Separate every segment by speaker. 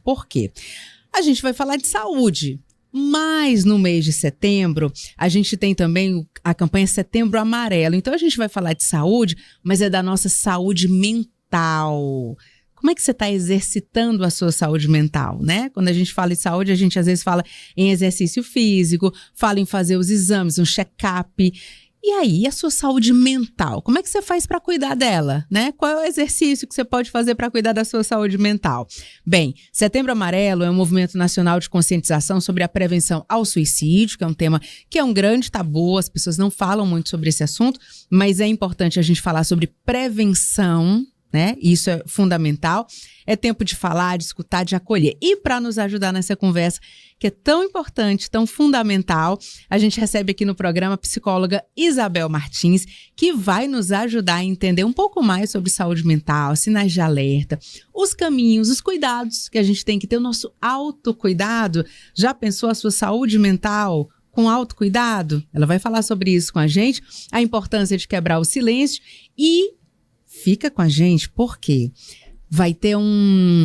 Speaker 1: Por quê? A gente vai falar de saúde. Mas no mês de setembro, a gente tem também a campanha Setembro Amarelo. Então a gente vai falar de saúde, mas é da nossa saúde mental. Como é que você está exercitando a sua saúde mental, né? Quando a gente fala em saúde, a gente às vezes fala em exercício físico, fala em fazer os exames, um check-up. E aí, a sua saúde mental? Como é que você faz para cuidar dela, né? Qual é o exercício que você pode fazer para cuidar da sua saúde mental? Bem, Setembro Amarelo é um movimento nacional de conscientização sobre a prevenção ao suicídio, que é um tema que é um grande tabu, as pessoas não falam muito sobre esse assunto, mas é importante a gente falar sobre prevenção, né? Isso é fundamental. É tempo de falar, de escutar, de acolher. E para nos ajudar nessa conversa, que é tão importante, tão fundamental, a gente recebe aqui no programa a psicóloga Isabel Martins, que vai nos ajudar a entender um pouco mais sobre saúde mental, sinais de alerta, os caminhos, os cuidados que a gente tem que ter, o nosso autocuidado. Já pensou a sua saúde mental com autocuidado? Ela vai falar sobre isso com a gente, a importância de quebrar o silêncio e fica com a gente porque vai ter vou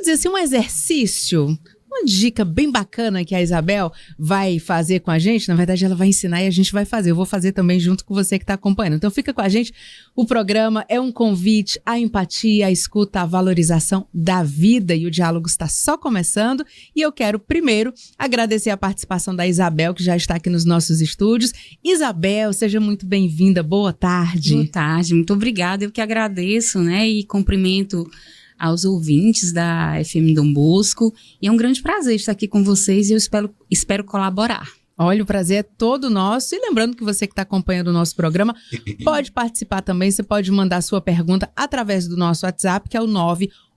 Speaker 1: dizer assim, um exercício, uma dica bem bacana que a Isabel vai fazer com a gente. Na verdade, ela vai ensinar e a gente vai fazer. Eu vou fazer também junto com você que está acompanhando. Então, fica com a gente. O programa é um convite à empatia, à escuta, à valorização da vida. E o diálogo está só começando. E eu quero, primeiro, agradecer a participação da Isabel, que já está aqui nos nossos estúdios. Isabel, seja muito bem-vinda. Boa tarde.
Speaker 2: Boa tarde. Muito obrigada. Eu que agradeço, né? E cumprimento aos ouvintes da FM Dom Bosco. E é um grande prazer estar aqui com vocês e eu espero colaborar.
Speaker 1: Olha, o prazer é todo nosso. E lembrando que você que está acompanhando o nosso programa pode participar também. Você pode mandar sua pergunta através do nosso WhatsApp, que é o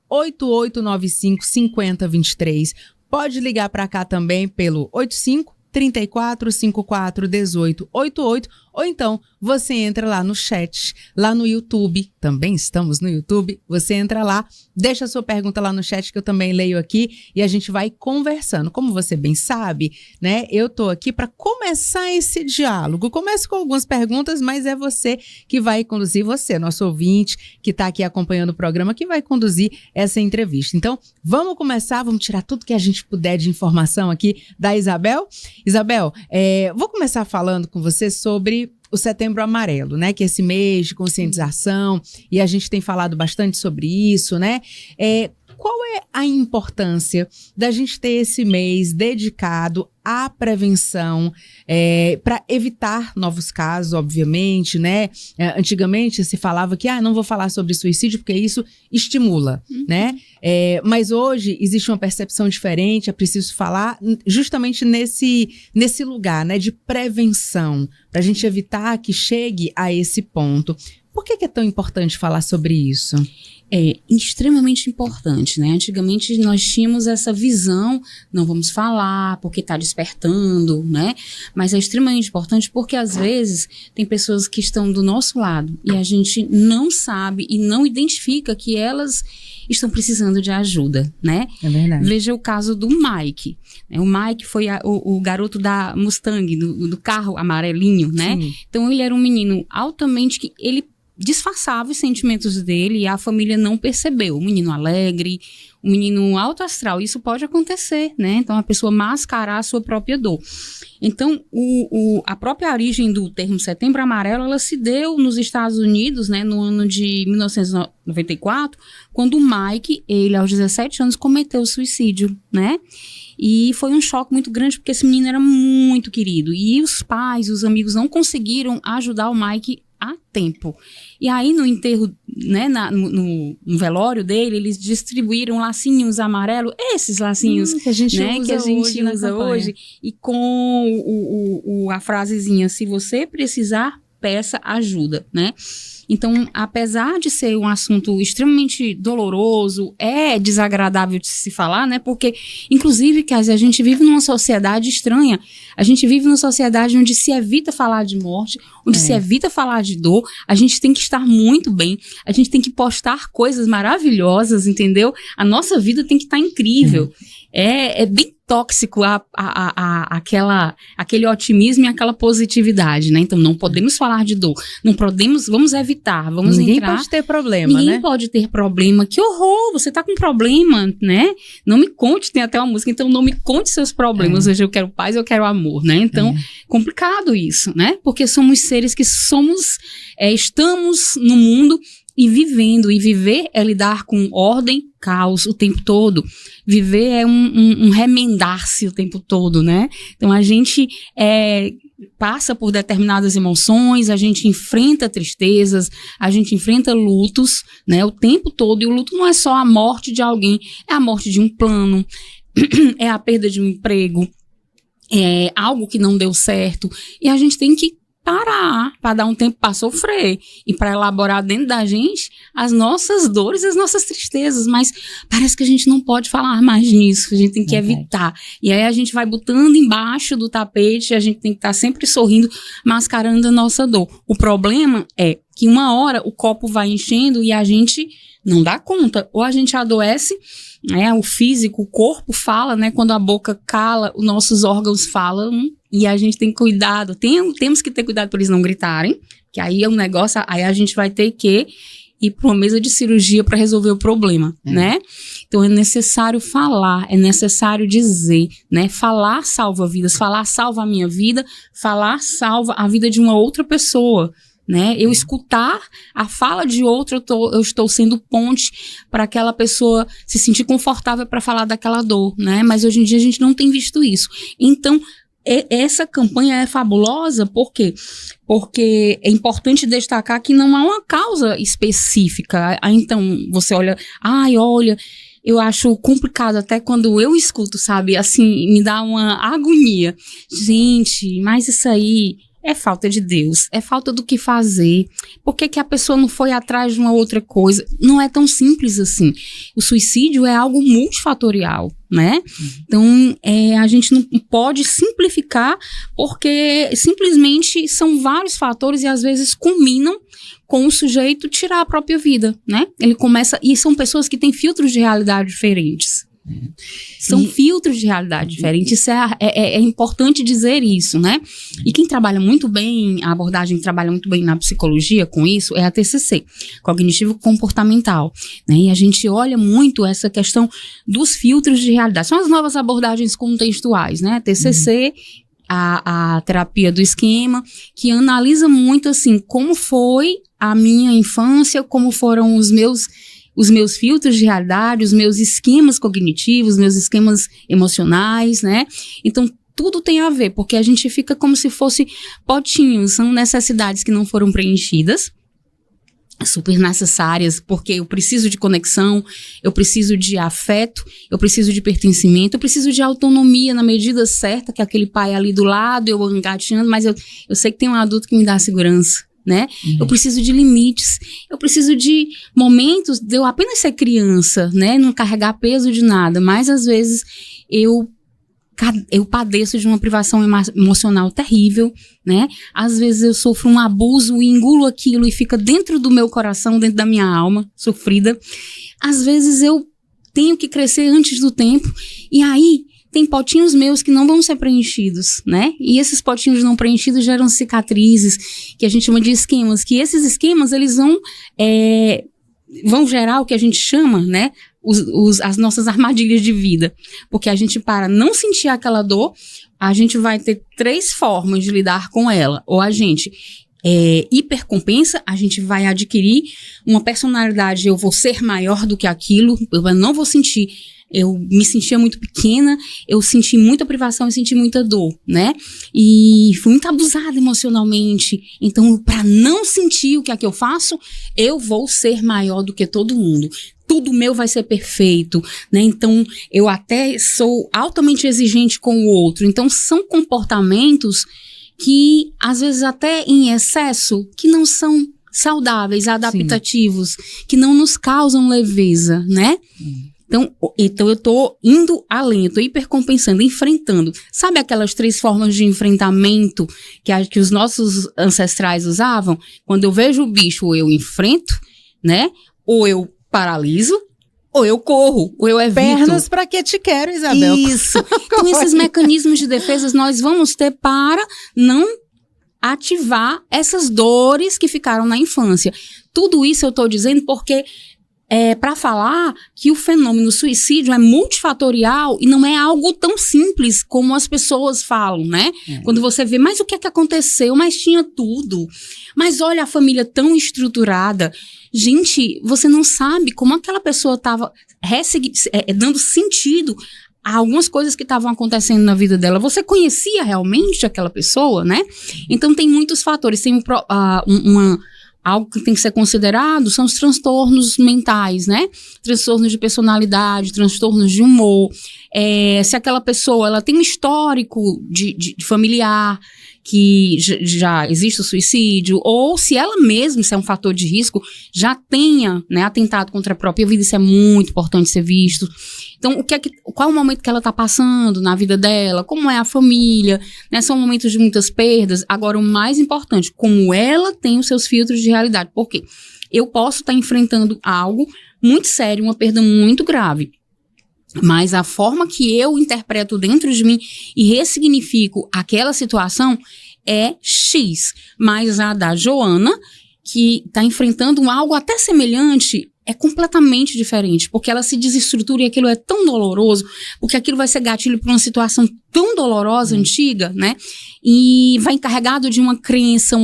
Speaker 1: 988955023. Pode ligar para cá também pelo 85-3454-1888, ou então você entra lá no chat, lá no YouTube, também estamos no YouTube, você entra lá, deixa a sua pergunta lá no chat que eu também leio aqui e a gente vai conversando. Como você bem sabe, né, eu tô aqui para começar esse diálogo. Começo com algumas perguntas, mas é você que vai conduzir, você, nosso ouvinte, que está aqui acompanhando o programa, que vai conduzir essa entrevista. Então, vamos começar, vamos tirar tudo que a gente puder de informação aqui da Isabel. Isabel, vou começar falando com você sobre o Setembro Amarelo, né? Que é esse mês de conscientização, e a gente tem falado bastante sobre isso, né? Qual é a importância da gente ter esse mês dedicado à prevenção, para evitar novos casos, obviamente, né? Antigamente se falava que não vou falar sobre suicídio porque isso estimula, né? Mas hoje existe uma percepção diferente, é preciso falar justamente nesse lugar, né? De prevenção, para a gente evitar que chegue a esse ponto. Por que é tão importante falar sobre isso?
Speaker 2: É extremamente importante, né? Antigamente nós tínhamos essa visão, não vamos falar porque está despertando, né? Mas é extremamente importante porque às vezes tem pessoas que estão do nosso lado e a gente não sabe e não identifica que elas estão precisando de ajuda, né?
Speaker 1: É verdade.
Speaker 2: Veja o caso do Mike. O Mike foi o garoto da Mustang, do carro amarelinho, né?
Speaker 1: Sim.
Speaker 2: Então ele era um menino altamente que ele disfarçava os sentimentos dele e a família não percebeu. Um menino alegre, um menino alto astral, isso pode acontecer, né? Então a pessoa mascarar a sua própria dor. Então a própria origem do termo Setembro Amarelo, ela se deu nos Estados Unidos, né, no ano de 1994, quando o Mike, ele aos 17 anos cometeu suicídio, né? E foi um choque muito grande porque esse menino era muito querido e os pais, os amigos não conseguiram ajudar o Mike a tempo. E aí no enterro, né, no velório dele, eles distribuíram lacinhos amarelos, esses lacinhos
Speaker 1: que a gente,
Speaker 2: né,
Speaker 1: usa,
Speaker 2: que a gente usa
Speaker 1: hoje,
Speaker 2: hoje, e com a frasezinha, se você precisar, peça ajuda, né? Então, apesar de ser um assunto extremamente doloroso, é desagradável de se falar, né? Porque, inclusive, Kézia, a gente vive numa sociedade estranha. A gente vive numa sociedade onde se evita falar de morte, onde se evita falar de dor. A gente tem que estar muito bem. A gente tem que postar coisas maravilhosas, entendeu? A nossa vida tem que estar incrível. É bem tóxico aquele otimismo e aquela positividade, né? Então, não podemos falar de dor, vamos evitar, vamos
Speaker 1: Ninguém
Speaker 2: entrar.
Speaker 1: pode ter problema,
Speaker 2: Ninguém
Speaker 1: né?
Speaker 2: pode ter problema. Que horror, você tá com problema, né? Não me conte, tem até uma música, então não me conte seus problemas. Hoje eu quero paz, eu quero amor, né? Então, complicado isso, né? Porque somos seres que estamos no mundo e vivendo, e viver é lidar com ordem, caos o tempo todo. Viver é um remendar-se o tempo todo, né? Então a gente passa por determinadas emoções, a gente enfrenta tristezas, a gente enfrenta lutos, né? O tempo todo, e o luto não é só a morte de alguém, é a morte de um plano, é a perda de um emprego, é algo que não deu certo, e a gente tem que parar, para dar um tempo para sofrer e para elaborar dentro da gente as nossas dores, as nossas tristezas, mas parece que a gente não pode falar mais nisso, a gente tem que evitar, e aí a gente vai botando embaixo do tapete, a gente tem que estar sempre sorrindo, mascarando a nossa dor. O problema é que uma hora o copo vai enchendo e a gente não dá conta, ou a gente adoece, né, o físico, o corpo fala, né, quando a boca cala, os nossos órgãos falam, e a gente tem cuidado, temos que ter cuidado para eles não gritarem, que aí é um negócio, aí a gente vai ter que ir para uma mesa de cirurgia para resolver o problema, né? Então é necessário falar, é necessário dizer, né? Falar salva vidas, falar salva a minha vida, falar salva a vida de uma outra pessoa, né? Eu escutar a fala de outro, eu estou sendo ponte para aquela pessoa se sentir confortável para falar daquela dor, né? Mas hoje em dia a gente não tem visto isso. Então, essa campanha é fabulosa, por quê? Porque é importante destacar que não há uma causa específica. Então, você olha, olha, eu acho complicado até quando eu escuto, sabe? Assim, me dá uma agonia. Gente, mas isso aí é falta de Deus, é falta do que fazer. Por que a pessoa não foi atrás de uma outra coisa? Não é tão simples assim. O suicídio é algo multifatorial, né? Então, a gente não pode simplificar, porque simplesmente são vários fatores e às vezes culminam com o sujeito tirar a própria vida, né? Ele começa, e são pessoas que têm filtros de realidade diferentes. São filtros de realidade diferentes, isso é importante dizer isso, né? E quem trabalha muito bem, a abordagem que trabalha muito bem na psicologia com isso é a TCC, cognitivo-comportamental, né? E a gente olha muito essa questão dos filtros de realidade, são as novas abordagens contextuais, né? A TCC, a terapia do esquema, que analisa muito assim, como foi a minha infância, como foram os meus filtros de realidade, os meus esquemas cognitivos, meus esquemas emocionais, né? Então, tudo tem a ver, porque a gente fica como se fosse potinhos, são necessidades que não foram preenchidas, super necessárias, porque eu preciso de conexão, eu preciso de afeto, eu preciso de pertencimento, eu preciso de autonomia na medida certa, que aquele pai ali do lado, eu engatinhando, mas eu sei que tem um adulto que me dá segurança, né? Eu preciso de limites, eu preciso de momentos de eu apenas ser criança, né? Não carregar peso de nada, mas às vezes eu padeço de uma privação emocional terrível, né? Às vezes eu sofro um abuso e engulo aquilo e fica dentro do meu coração, dentro da minha alma, sofrida. Às vezes eu tenho que crescer antes do tempo, e aí tem potinhos meus que não vão ser preenchidos, né? E esses potinhos não preenchidos geram cicatrizes, que a gente chama de esquemas, que esses esquemas, eles vão gerar o que a gente chama, né? As nossas armadilhas de vida. Porque a gente, para não sentir aquela dor, a gente vai ter 3 formas de lidar com ela. Ou a gente hipercompensa, a gente vai adquirir uma personalidade, eu vou ser maior do que aquilo, eu não vou sentir. Eu me sentia muito pequena, eu senti muita privação, eu senti muita dor, né? E fui muito abusada emocionalmente. Então, para não sentir o que é que eu faço, eu vou ser maior do que todo mundo. Tudo meu vai ser perfeito, né? Então, eu até sou altamente exigente com o outro. Então, são comportamentos que, às vezes, até em excesso, que não são saudáveis, adaptativos, que não nos causam leveza, né? Então eu tô indo além, eu tô hipercompensando, enfrentando. Sabe aquelas 3 formas de enfrentamento que os nossos ancestrais usavam? Quando eu vejo o bicho, ou eu enfrento, né? Ou eu paraliso, ou eu corro, ou eu evito.
Speaker 1: Pernas pra que te quero, Isabel.
Speaker 2: Isso. Então, esses mecanismos de defesa nós vamos ter para não ativar essas dores que ficaram na infância. Tudo isso eu estou dizendo porque para falar que o fenômeno suicídio é multifatorial e não é algo tão simples como as pessoas falam, né? Quando você vê, mas o que é que aconteceu? Mas tinha tudo. Mas olha a família tão estruturada. Gente, você não sabe como aquela pessoa estava dando sentido a algumas coisas que estavam acontecendo na vida dela. Você conhecia realmente aquela pessoa, né? Então tem muitos fatores. Tem algo que tem que ser considerado são os transtornos mentais, né? Transtornos de personalidade, transtornos de humor. Se aquela pessoa ela tem um histórico de familiar, que já existe o suicídio, ou se ela mesma, isso é um fator de risco, já tenha, né, atentado contra a própria vida, isso é muito importante ser visto. Então, qual é o momento que ela está passando na vida dela, como é a família, né, são momentos de muitas perdas. Agora, o mais importante, como ela tem os seus filtros de realidade. Por quê? Eu posso estar enfrentando algo muito sério, uma perda muito grave, mas a forma que eu interpreto dentro de mim e ressignifico aquela situação é X. Mas a da Joana, que está enfrentando algo até semelhante, é completamente diferente. Porque ela se desestrutura e aquilo é tão doloroso, porque aquilo vai ser gatilho para uma situação tão dolorosa, antiga, né? E vai encarregado de uma crença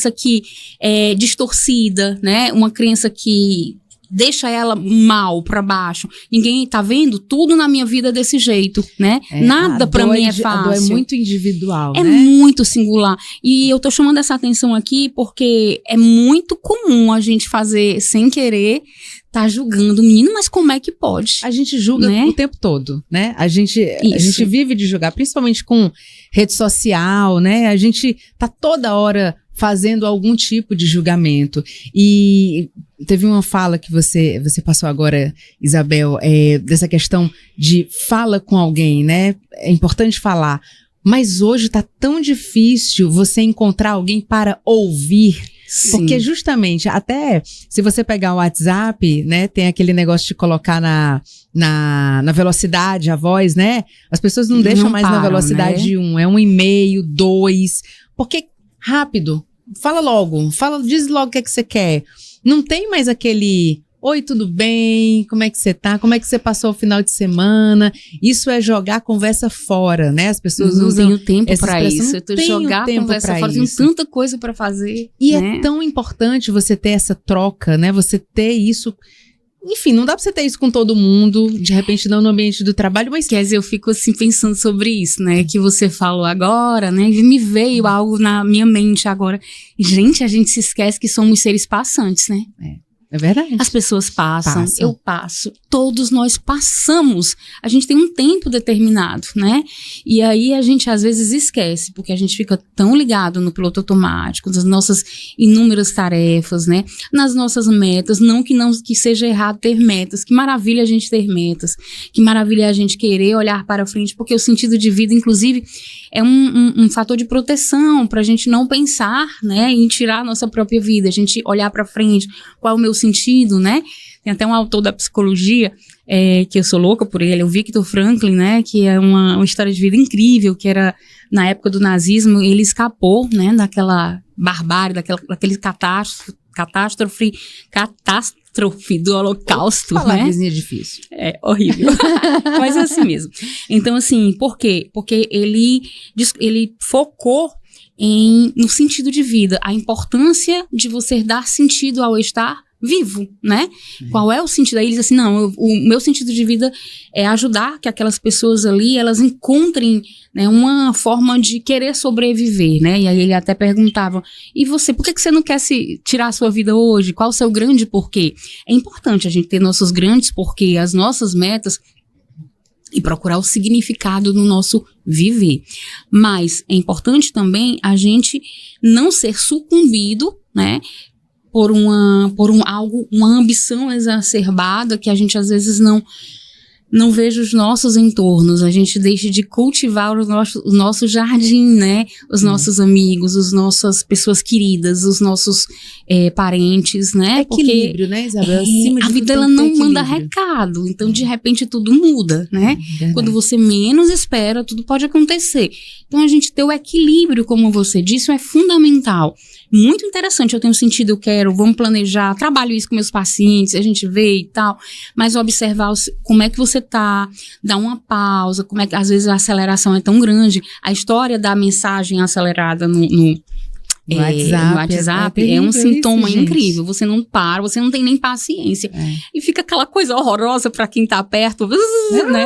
Speaker 2: que é distorcida, né? Uma crença que deixa ela mal pra baixo. Ninguém tá vendo tudo na minha vida desse jeito, né? Nada pra mim é fácil.
Speaker 1: A dor é muito individual,
Speaker 2: é
Speaker 1: né?
Speaker 2: muito singular. E eu tô chamando essa atenção aqui porque é muito comum a gente fazer sem querer, tá julgando o menino, mas como é que pode?
Speaker 1: A gente julga, né, o tempo todo, né? A gente vive de julgar, principalmente com rede social, né? A gente tá toda hora fazendo algum tipo de julgamento. E teve uma fala que você passou agora, Isabel, dessa questão de fala com alguém, né? É importante falar. Mas hoje tá tão difícil você encontrar alguém para ouvir. Sim. Porque justamente, até se você pegar o WhatsApp, né, tem aquele negócio de colocar na velocidade a voz, né? As pessoas não deixam mais na velocidade 1, é 1,5, 2, porque rápido, fala logo, diz logo o que é que você quer. Não tem mais aquele, oi, tudo bem? Como é que você tá? Como é que você passou o final de semana? Isso é jogar a conversa fora, né? As pessoas usam
Speaker 2: tenho tempo pra isso. Eu tô jogar a conversa fora, tenho tanta coisa pra fazer.
Speaker 1: E né? É tão importante você ter essa troca, né? Você ter isso. Enfim, não dá pra você ter isso com todo mundo, de repente não no ambiente do trabalho, mas...
Speaker 2: Quer dizer, eu fico assim pensando sobre isso, né, que você falou agora, né, e me veio algo na minha mente agora. Gente, a gente se esquece que somos seres passantes, né?
Speaker 1: É verdade.
Speaker 2: As pessoas passam, eu passo, todos nós passamos. A gente tem um tempo determinado, né? E aí a gente às vezes esquece, porque a gente fica tão ligado no piloto automático, nas nossas inúmeras tarefas, né? Nas nossas metas, não que seja errado ter metas, que maravilha a gente ter metas, que maravilha a gente querer olhar para frente, porque o sentido de vida, inclusive, é um fator de proteção para a gente não pensar, né, em tirar a nossa própria vida, a gente olhar para frente, qual é o meu sentido, né? Tem até um autor da psicologia, que eu sou louca por ele, o Viktor Frankl, né, que é uma história de vida incrível, que era na época do nazismo, ele escapou, né, daquela barbárie, daquele catástrofe do Holocausto,
Speaker 1: né? Vizinha difícil.
Speaker 2: É horrível. Mas é assim mesmo. Então, assim, por quê? Porque ele focou no sentido de vida, a importância de você dar sentido ao estar vivo, né? Qual é o sentido? Aí ele diz assim, não, o meu sentido de vida é ajudar que aquelas pessoas ali, elas encontrem, né, uma forma de querer sobreviver, né? E aí ele até perguntava, e você, por que você não quer tirar a sua vida hoje? Qual o seu grande porquê? É importante a gente ter nossos grandes porquê, as nossas metas, e procurar o significado no nosso viver. Mas é importante também a gente não ser sucumbido, né, por uma ambição exacerbada que a gente às vezes não veja os nossos entornos, a gente deixa de cultivar o nosso jardim, né? Os nossos amigos, as nossas pessoas queridas, os nossos parentes, né?
Speaker 1: Equilíbrio, né, Isabel?
Speaker 2: A vida, ela não manda recado, então de repente tudo muda, né? Quando você menos espera, tudo pode acontecer. Então a gente ter o equilíbrio, como você disse, é fundamental. Muito interessante, eu tenho sentido, vamos planejar, trabalho isso com meus pacientes, a gente vê e tal, mas observar como é que você tá, dar uma pausa, como é que às vezes a aceleração é tão grande, a história da mensagem acelerada no WhatsApp é um sintoma incrível. Você não para, você não tem nem paciência. E fica aquela coisa horrorosa pra quem tá perto, né?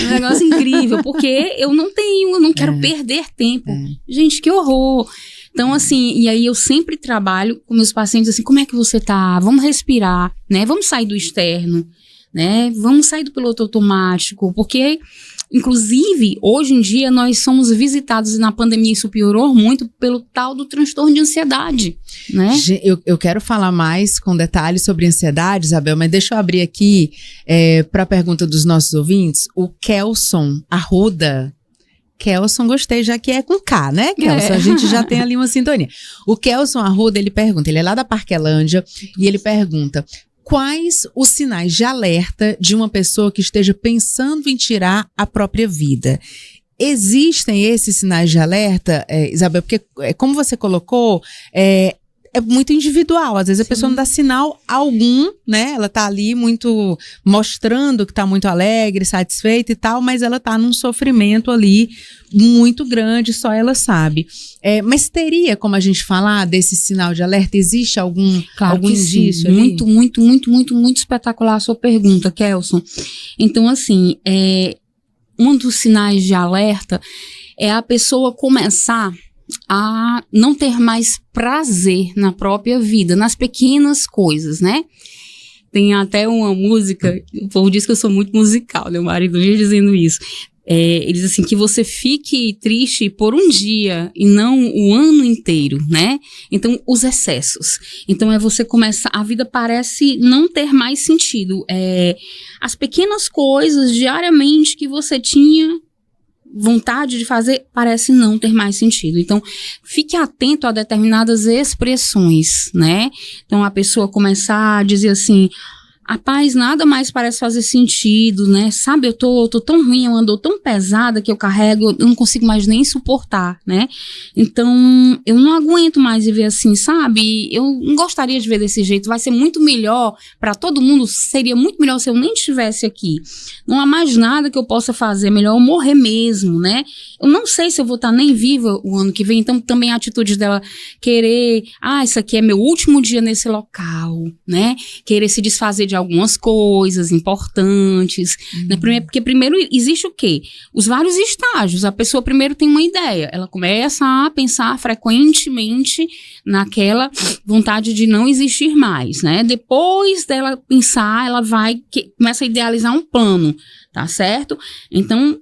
Speaker 2: Um negócio incrível, porque eu não quero perder tempo. Gente, que horror. Então, assim, e aí eu sempre trabalho com meus pacientes assim, como é que você tá? Vamos respirar, né? Vamos sair do externo, né? Vamos sair do piloto automático, porque, inclusive, hoje em dia nós somos visitados, e na pandemia isso piorou muito, pelo tal do transtorno de ansiedade, né?
Speaker 1: Eu quero falar mais com detalhes sobre ansiedade, Isabel, mas deixa eu abrir aqui para a pergunta dos nossos ouvintes. O Kelson Arruda. Kelson, gostei, já que é com K, né, Kelson? A gente já tem ali uma sintonia. O Kelson Arruda, ele pergunta, ele é lá da Parquelândia, e ele pergunta: quais os sinais de alerta de uma pessoa que esteja pensando em tirar a própria vida? Existem esses sinais de alerta, Isabel? Porque, como você colocou, é muito individual. Às vezes a pessoa não dá sinal algum, né? Ela tá ali muito mostrando que tá muito alegre, satisfeita e tal, mas ela tá num sofrimento ali muito grande, só ela sabe. Mas teria como a gente falar desse sinal de alerta? Existe algum indício ali?
Speaker 2: Muito, muito, muito, muito, muito espetacular a sua pergunta, Kelson. Então, assim, um dos sinais de alerta é a pessoa começar a não ter mais prazer na própria vida, nas pequenas coisas, né? Tem até uma música, o povo diz que eu sou muito musical, né? O marido vive dizendo isso. Ele diz assim, que você fique triste por um dia e não o ano inteiro, né? Então, os excessos. Então, você começa, a vida parece não ter mais sentido. As pequenas coisas diariamente que você tinha vontade de fazer, parece não ter mais sentido. Então, fique atento a determinadas expressões, né? Então, a pessoa começar a dizer assim: rapaz, nada mais parece fazer sentido, né? Sabe, eu tô tão ruim, eu ando tão pesada que eu carrego, eu não consigo mais nem suportar, né? Então, eu não aguento mais viver assim, sabe? Eu não gostaria de ver desse jeito, vai ser muito melhor para todo mundo, seria muito melhor se eu nem estivesse aqui. Não há mais nada que eu possa fazer, melhor eu morrer mesmo, né? Eu não sei se eu vou estar nem viva o ano que vem, então também a atitude dela querer, isso aqui é meu último dia nesse local, né? Querer se desfazer de algumas coisas importantes, né? Porque primeiro existe o quê? Os vários estágios. A pessoa primeiro tem uma ideia, ela começa a pensar frequentemente naquela vontade de não existir mais, né? Depois dela pensar, ela começa a idealizar um plano, tá certo? Então,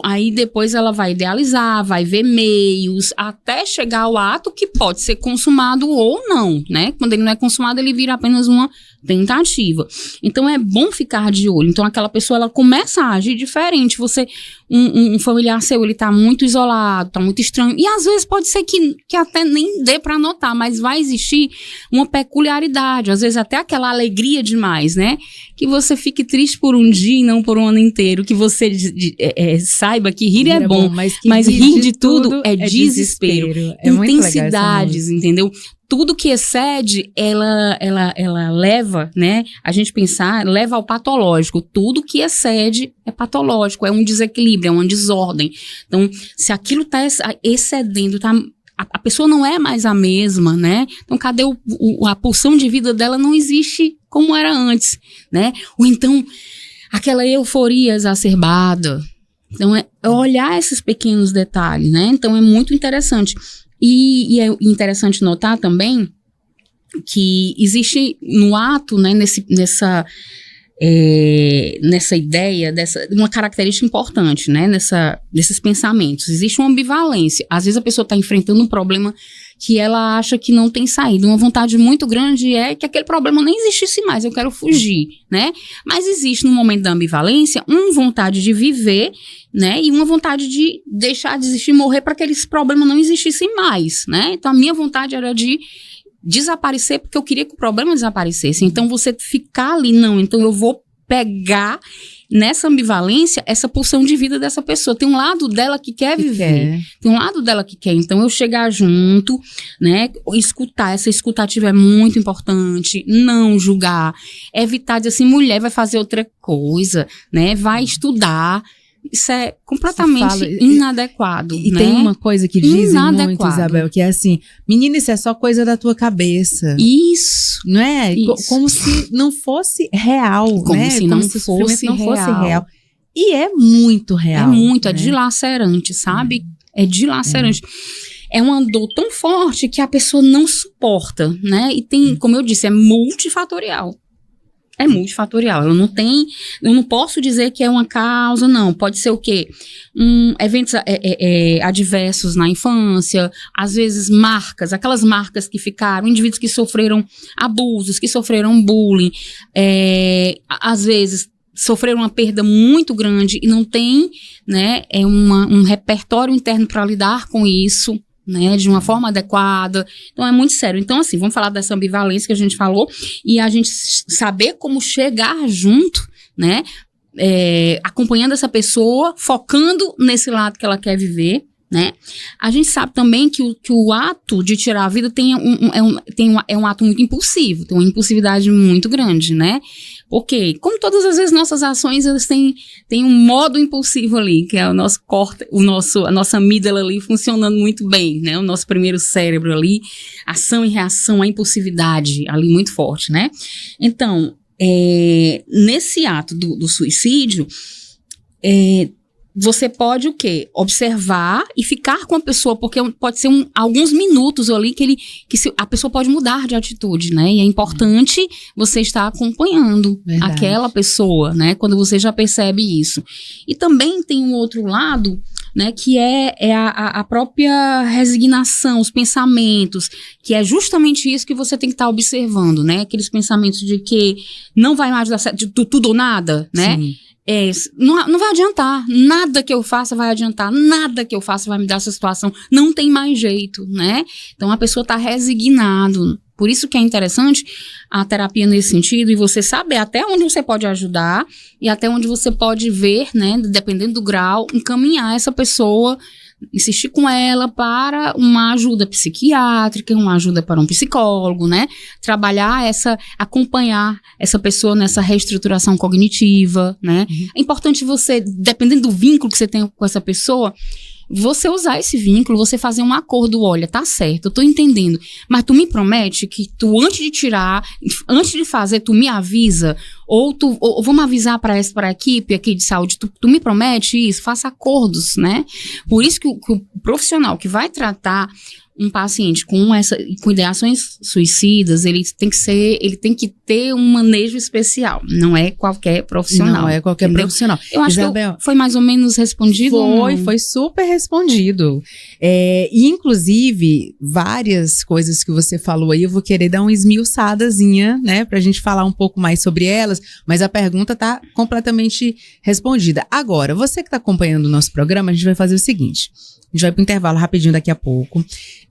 Speaker 2: aí depois ela vai idealizar, vai ver meios, até chegar ao ato que pode ser consumado ou não, né? Quando ele não é consumado, ele vira apenas uma tentativa. Então, é bom ficar de olho. Então, aquela pessoa, ela começa a agir diferente. Um familiar seu, ele tá muito isolado, tá muito estranho. E, às vezes, pode ser que até nem dê pra notar, mas vai existir uma peculiaridade. Às vezes, até aquela alegria demais, né? Que você fique triste por um dia e não por um ano inteiro. Que você saiba que rir é bom, mas rir de tudo é desespero. Intensidades, entendeu? Tudo que excede, ela leva, né? A gente pensar, leva ao patológico. Tudo que excede é patológico, é um desequilíbrio, é uma desordem. Então, se aquilo está excedendo, a pessoa não é mais a mesma, né? Então, cadê a pulsão de vida dela? Não existe como era antes, né? Ou então, aquela euforia exacerbada. Então, é olhar esses pequenos detalhes, né? Então, é muito interessante. E é interessante notar também que existe no ato, né, nessa ideia, uma característica importante, né, nesses pensamentos. Existe uma ambivalência. Às vezes a pessoa está enfrentando um problema que ela acha que não tem saída. Uma vontade muito grande é que aquele problema nem existisse mais, eu quero fugir, né? Mas existe no momento da ambivalência uma vontade de viver, né? E uma vontade de deixar de existir, morrer para que aqueles problemas não existissem mais, né? Então a minha vontade era de desaparecer porque eu queria que o problema desaparecesse. Então você ficar ali, não, então eu vou pegar nessa ambivalência essa pulsão de vida dessa pessoa. Tem um lado dela que quer viver, tem um lado dela que quer. Então eu chegar junto, né, escutar, essa escutativa é muito importante, não julgar, evitar dizer assim, mulher vai fazer outra coisa, né, vai estudar. Isso é completamente inadequado.
Speaker 1: E
Speaker 2: né?
Speaker 1: tem uma coisa que dizem muito, Isabel, que é assim, menina, isso é só coisa da tua cabeça.
Speaker 2: Isso.
Speaker 1: Não é?
Speaker 2: Isso.
Speaker 1: Como se não fosse real,
Speaker 2: como
Speaker 1: né?
Speaker 2: Se não fosse real.
Speaker 1: E é muito real.
Speaker 2: É muito, né? É dilacerante, sabe? É dilacerante. É uma dor tão forte que a pessoa não suporta, né? E tem, como eu disse, é multifatorial. É multifatorial, eu não posso dizer que é uma causa, não. Pode ser o quê? Eventos adversos na infância, às vezes marcas, aquelas marcas que ficaram, indivíduos que sofreram abusos, que sofreram bullying, às vezes sofreram uma perda muito grande e não tem, né, um repertório interno para lidar com isso, né, de uma forma adequada. Então é muito sério. Então assim, vamos falar dessa ambivalência que a gente falou e a gente saber como chegar junto, né, acompanhando essa pessoa, focando nesse lado que ela quer viver, né. A gente sabe também que o ato de tirar a vida é um ato muito impulsivo, tem uma impulsividade muito grande, né. Porque, como todas as vezes nossas ações, elas têm um modo impulsivo ali, que é o nosso a nossa amígdala ali funcionando muito bem, né? O nosso primeiro cérebro ali, ação e reação, a impulsividade ali muito forte, né? Então, nesse ato do suicídio, você pode o quê? Observar e ficar com a pessoa, porque pode ser alguns minutos ali que a pessoa pode mudar de atitude, né? E é importante você estar acompanhando aquela pessoa, né? Quando você já percebe isso. E também tem um outro lado, né? Que é a própria resignação, os pensamentos, que é justamente isso que você tem que estar observando, né? Aqueles pensamentos de que não vai mais dar certo, de tudo ou nada, né?
Speaker 1: Sim.
Speaker 2: Não vai adiantar, nada que eu faça vai adiantar, nada que eu faça vai me dar essa situação, não tem mais jeito, né? Então a pessoa está resignado. Por isso que é interessante a terapia nesse sentido, e você saber até onde você pode ajudar e até onde você pode ver, né, dependendo do grau, encaminhar essa pessoa, insistir com ela para uma ajuda psiquiátrica, uma ajuda para um psicólogo, né? Acompanhar essa pessoa nessa reestruturação cognitiva, né? É importante você, dependendo do vínculo que você tem com essa pessoa, você usar esse vínculo, você fazer um acordo, olha, tá certo, eu tô entendendo, mas tu me promete que tu, antes de fazer, tu me avisa, ou vamos avisar para a equipe aqui de saúde, tu me promete isso, faça acordos, né? Por isso que o profissional que vai tratar um paciente com ideações suicidas, ele tem que ter um manejo especial. Não é qualquer profissional.
Speaker 1: Não é qualquer
Speaker 2: entendeu?
Speaker 1: profissional.
Speaker 2: Eu acho
Speaker 1: Isabel,
Speaker 2: que foi mais ou menos respondido.
Speaker 1: Foi super respondido. E inclusive, várias coisas que você falou aí, eu vou querer dar uma esmiuçadazinha, né, pra gente falar um pouco mais sobre elas, mas a pergunta tá completamente respondida. Agora, você que tá acompanhando o nosso programa, a gente vai fazer o seguinte. A gente vai pro intervalo rapidinho daqui a pouco.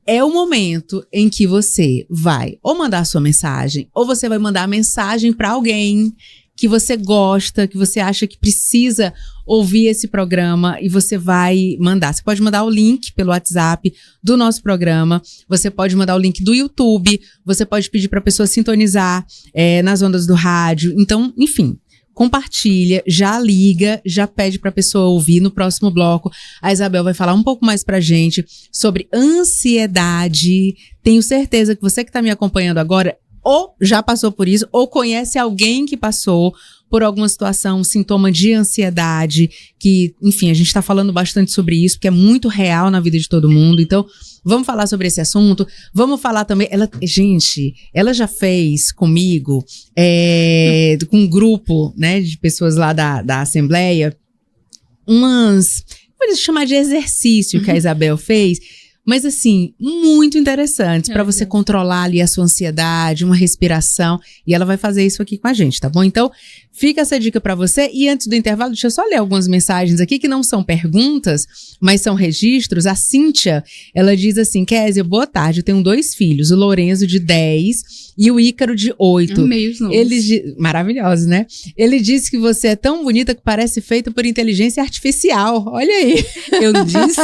Speaker 1: É o momento em que você vai ou mandar a sua mensagem, ou você vai mandar a mensagem para alguém que você gosta, que você acha que precisa ouvir esse programa, e você vai mandar. Você pode mandar o link pelo WhatsApp do nosso programa, você pode mandar o link do YouTube, você pode pedir para a pessoa sintonizar nas ondas do rádio. Então, enfim, compartilha, já liga, já pede para a pessoa ouvir. No próximo bloco, a Isabel vai falar um pouco mais pra gente sobre ansiedade. Tenho certeza que você que está me acompanhando agora ou já passou por isso, ou conhece alguém que passou por alguma situação, sintoma de ansiedade, que, enfim, a gente está falando bastante sobre isso, porque é muito real na vida de todo mundo. Então, vamos falar sobre esse assunto. Vamos falar também, ela já fez comigo, com um grupo, né, de pessoas lá da Assembleia, vou chamar de exercício que a Isabel fez, mas assim, muito interessantes para você controlar ali a sua ansiedade, uma respiração, e ela vai fazer isso aqui com a gente, tá bom? Então, fica essa dica para você. E antes do intervalo, deixa eu só ler algumas mensagens aqui que não são perguntas, mas são registros. A Cíntia, ela diz assim: Kézia, boa tarde, eu tenho 2 filhos, o Lorenzo de 10 e o Ícaro de 8.
Speaker 2: Meios novos.
Speaker 1: Maravilhosos, né? Ele disse que você é tão bonita que parece feita por inteligência artificial. Olha aí.
Speaker 2: Eu disse.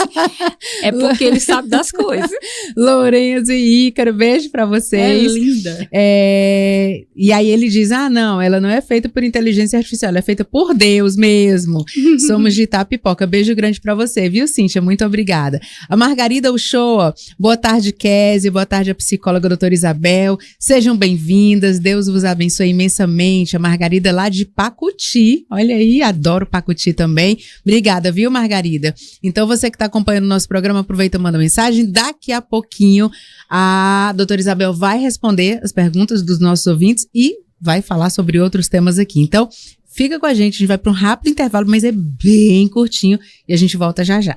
Speaker 2: É porque ele sabe das coisas.
Speaker 1: Lourenço e Ícaro, beijo pra vocês.
Speaker 2: É linda.
Speaker 1: E aí ele diz: ah, não, ela não é feita por inteligência artificial, ela é feita por Deus mesmo. Somos de Itapipoca. Beijo grande pra você, viu, Cíntia? Muito obrigada. A Margarida Uchoa, boa tarde, Kézia, boa tarde a psicóloga doutora Isabel. Sejam bem-vindas, Deus vos abençoe imensamente. A Margarida lá de Pacuti, olha aí, adoro Pacuti também. Obrigada, viu, Margarida? Então você que está acompanhando o nosso programa, aproveita e manda mensagem. Daqui a pouquinho a doutora Isabel vai responder as perguntas dos nossos ouvintes e vai falar sobre outros temas aqui. Então, fica com a gente vai para um rápido intervalo, mas é bem curtinho e a gente volta já já.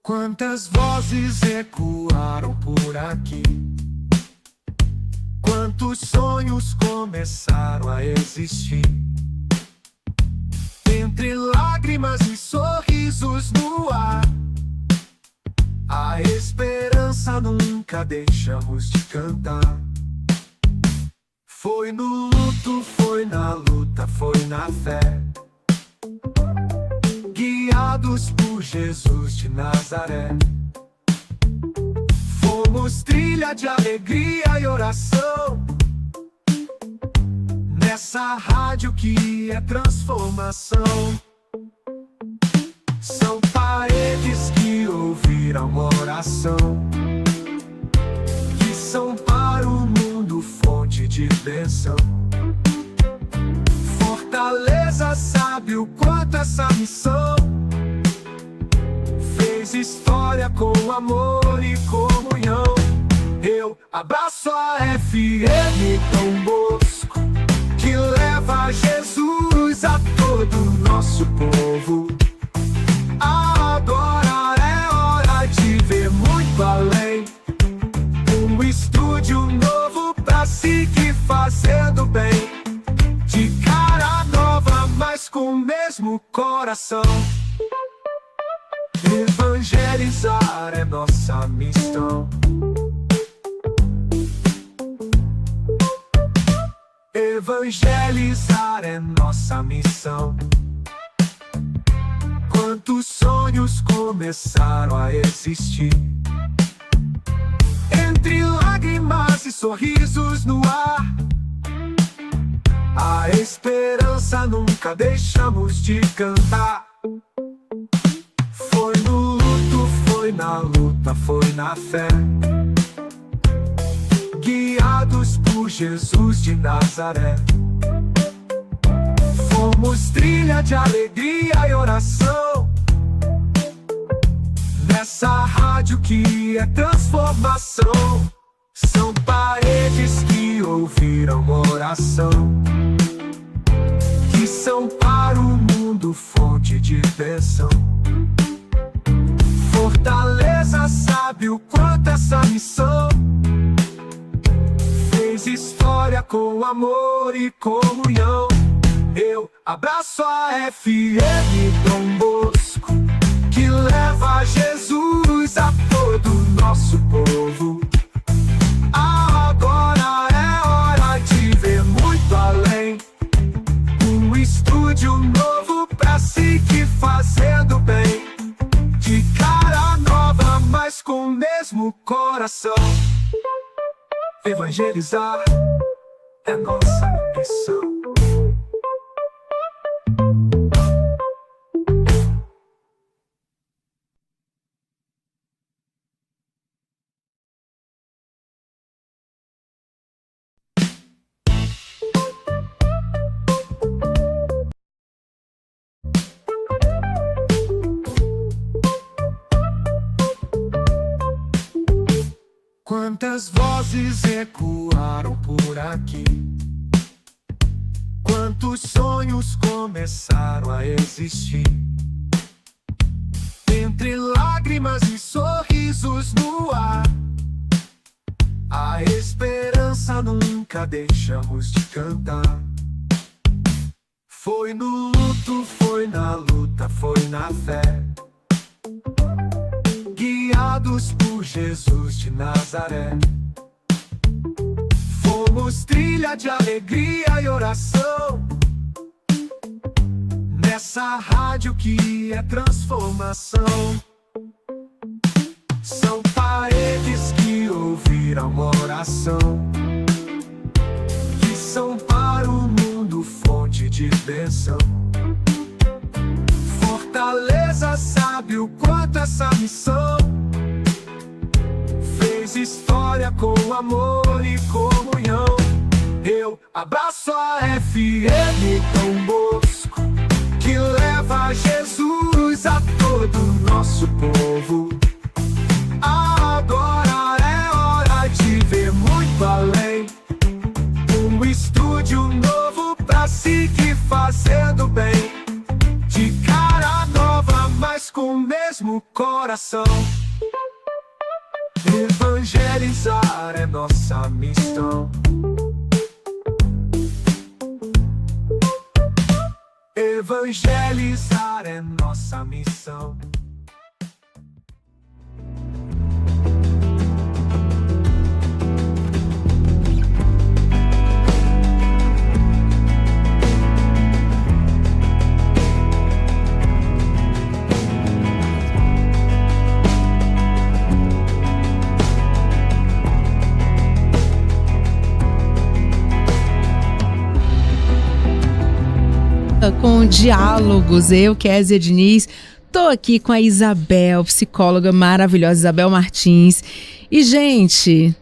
Speaker 3: Quantas vozes ecoaram por aqui? Quantos sonhos começaram a existir? Entre lágrimas e sorrisos no ar, a esperança nunca deixamos de cantar. Foi no luto, foi na luta, foi na fé, guiados por Jesus de Nazaré. Fomos trilha de alegria e oração, nessa rádio que é transformação. São paredes que ouviram oração, que são para o mundo fonte de bênção. Fortaleza sabe o quanto essa missão fez história com amor e comunhão. Eu abraço a FM Dom Bosco, que leva Jesus a todo o nosso povo. Agora é hora de ver muito além, um estúdio novo pra seguir fazendo bem, de cara nova, mas com o mesmo coração. Evangelizar é nossa missão. Evangelizar é nossa missão. Quantos sonhos começaram a existir? Entre lágrimas e sorrisos no ar, a esperança nunca deixamos de cantar. Foi no luto, foi na luta, foi na fé, guiados por Jesus de Nazaré. Fomos trilha de alegria e oração, nessa rádio que é transformação. São paredes que ouviram oração, que são para o mundo fonte de bênção. Fortaleza sabe o quanto essa missão fez história com amor e comunhão. Eu abraço a FM Dom Bosco, que leva Jesus a todo o nosso povo. Agora é hora de ver muito além, um estúdio novo pra seguir fazendo bem, de cara nova, mas com o mesmo coração. Evangelizar é nossa missão. Quantas vozes ecoaram por aqui, quantos sonhos começaram a existir, entre lágrimas e sorrisos no ar. A esperança nunca deixamos de cantar. Foi no luto, foi na luta, foi na fé, guiados por Jesus de Nazaré. Fomos trilha de alegria e oração, nessa rádio que é transformação. São paredes que ouviram oração, que são para o mundo fonte de bênção. Fortaleza sabe o quanto essa missão fez história com amor e comunhão. Eu abraço a FM Dom Bosco, que leva Jesus a todo o nosso povo. Agora é hora de ver muito além, um estúdio novo pra seguir fazendo bem, de cara nova, mas com o mesmo coração. Evangelizar é nossa missão. Evangelizar é nossa missão.
Speaker 1: Com Diálogos, eu, Kézia Diniz, tô aqui com a Isabel, psicóloga maravilhosa, Isabel Martins. E, gente,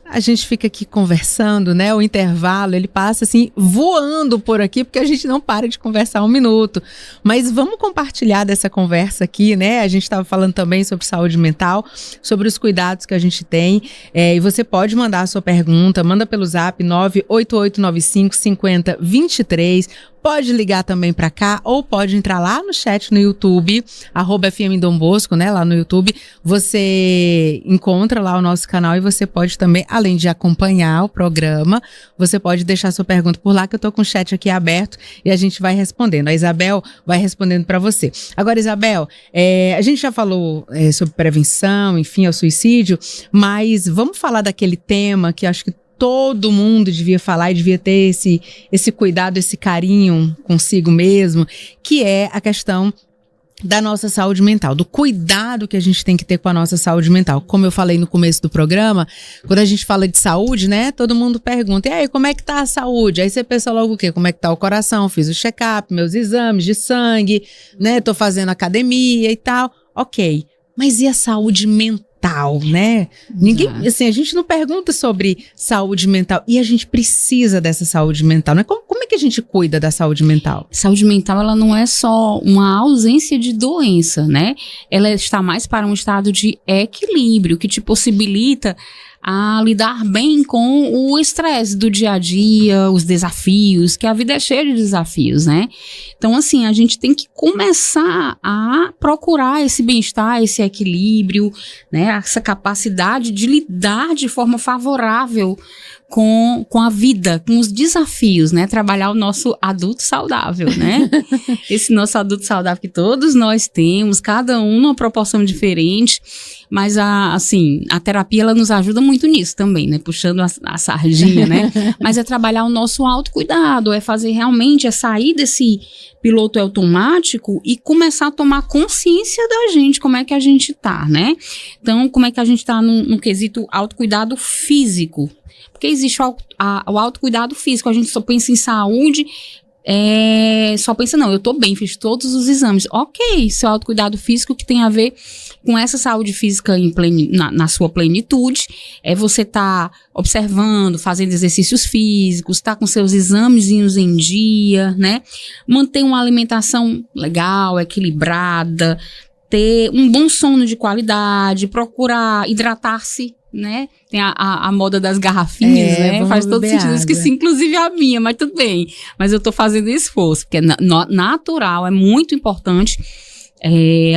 Speaker 1: a gente fica aqui conversando, né? O intervalo, ele passa assim, voando por aqui, porque a gente não para de conversar um minuto. Mas vamos compartilhar dessa conversa aqui, né? A gente estava falando também sobre saúde mental, sobre os cuidados que a gente tem. E você pode mandar a sua pergunta, manda pelo zap 988955023. Pode ligar também para cá ou pode entrar lá no chat no YouTube, @FM Dom Bosco, né? Lá no YouTube, você encontra lá o nosso canal e você pode também, além de acompanhar o programa, você pode deixar sua pergunta por lá, que eu tô com o chat aqui aberto e a gente vai respondendo. A Isabel vai respondendo para você. Agora, Isabel, a gente já falou sobre prevenção, enfim, ao suicídio, mas vamos falar daquele tema que acho que todo mundo devia falar e devia ter esse cuidado, esse carinho consigo mesmo, que é a questão da nossa saúde mental, do cuidado que a gente tem que ter com a nossa saúde mental. Como eu falei no começo do programa, quando a gente fala de saúde, né, todo mundo pergunta, e aí, como é que tá a saúde? Aí você pensa logo o quê? Como é que tá o coração? Fiz o check-up, meus exames de sangue, né, tô fazendo academia e tal. Ok, mas e a saúde mental? Né? Ninguém, assim, a gente não pergunta sobre saúde mental e a gente precisa dessa saúde mental, né? Como é que a gente cuida da saúde mental?
Speaker 2: Saúde mental, ela não é só uma ausência de doença, né? Ela está mais para um estado de equilíbrio que te possibilita a lidar bem com o estresse do dia a dia, os desafios, que a vida é cheia de desafios, né? Então, assim, a gente tem que começar a procurar esse bem-estar, esse equilíbrio, né? Essa capacidade de lidar de forma favorável com a vida, com os desafios, né? Trabalhar o nosso adulto saudável, né? Esse nosso adulto saudável que todos nós temos, cada um numa proporção diferente, mas a terapia, ela nos ajuda muito nisso também, né? Puxando a sardinha, né? Mas é trabalhar o nosso autocuidado, é fazer realmente, é sair desse piloto automático e começar a tomar consciência da gente, como é que a gente tá, né? Então, como é que a gente tá no quesito autocuidado físico? Porque existe o autocuidado físico, a gente só pensa em saúde, só pensa, não, eu tô bem, fiz todos os exames. Ok, seu autocuidado físico que tem a ver com essa saúde física na sua plenitude, você tá observando, fazendo exercícios físicos, tá com seus examezinhos em dia, né? Manter uma alimentação legal, equilibrada, ter um bom sono de qualidade, procurar hidratar-se, né? Tem a moda das garrafinhas, né? Faz todo sentido. Eu esqueci, inclusive, a minha, mas tudo bem. Mas eu tô fazendo esforço, porque natural, é muito importante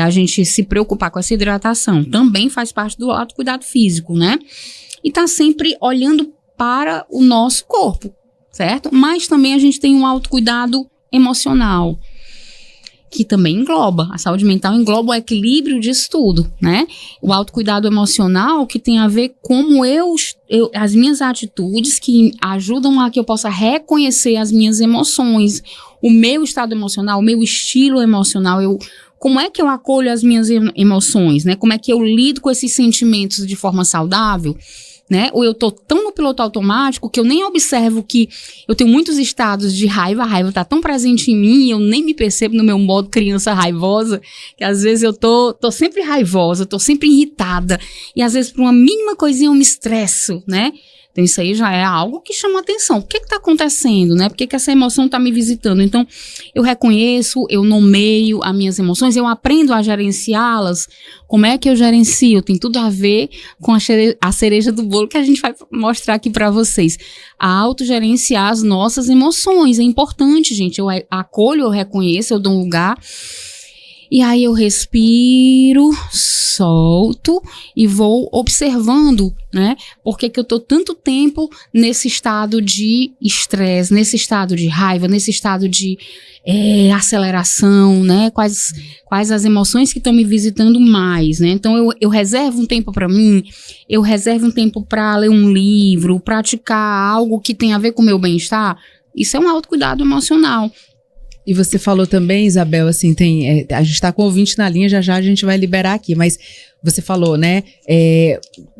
Speaker 2: a gente se preocupar com essa hidratação. Também faz parte do autocuidado físico, né? E tá sempre olhando para o nosso corpo, certo? Mas também a gente tem um autocuidado emocional, que também engloba, a saúde mental engloba o equilíbrio disso tudo, né? O autocuidado emocional, que tem a ver com as minhas atitudes, que ajudam a que eu possa reconhecer as minhas emoções, o meu estado emocional, o meu estilo emocional, como é que eu acolho as minhas emoções, né? Como é que eu lido com esses sentimentos de forma saudável, né? Ou eu tô tão no piloto automático que eu nem observo que eu tenho muitos estados de raiva, a raiva tá tão presente em mim, eu nem me percebo no meu modo criança raivosa, que às vezes eu tô sempre raivosa, tô sempre irritada, e às vezes por uma mínima coisinha eu me estresso, né? Então isso aí já é algo que chama atenção. O que está acontecendo, né? Por que essa emoção está me visitando? Então, eu reconheço, eu nomeio as minhas emoções, eu aprendo a gerenciá-las. Como é que eu gerencio? Tem tudo a ver com a cereja do bolo que a gente vai mostrar aqui para vocês. A autogerenciar as nossas emoções. É importante, gente. Eu acolho, eu reconheço, eu dou um lugar. E aí eu respiro, solto e vou observando, né? Por que eu tô tanto tempo nesse estado de estresse, nesse estado de raiva, nesse estado de aceleração, né? Quais as emoções que estão me visitando mais, né? Então eu reservo um tempo para mim, eu reservo um tempo para ler um livro, praticar algo que tem a ver com o meu bem-estar. Isso é um autocuidado emocional.
Speaker 1: E você falou também, Isabel, assim, a gente está com o ouvinte na linha, já a gente vai liberar aqui, mas você falou, né,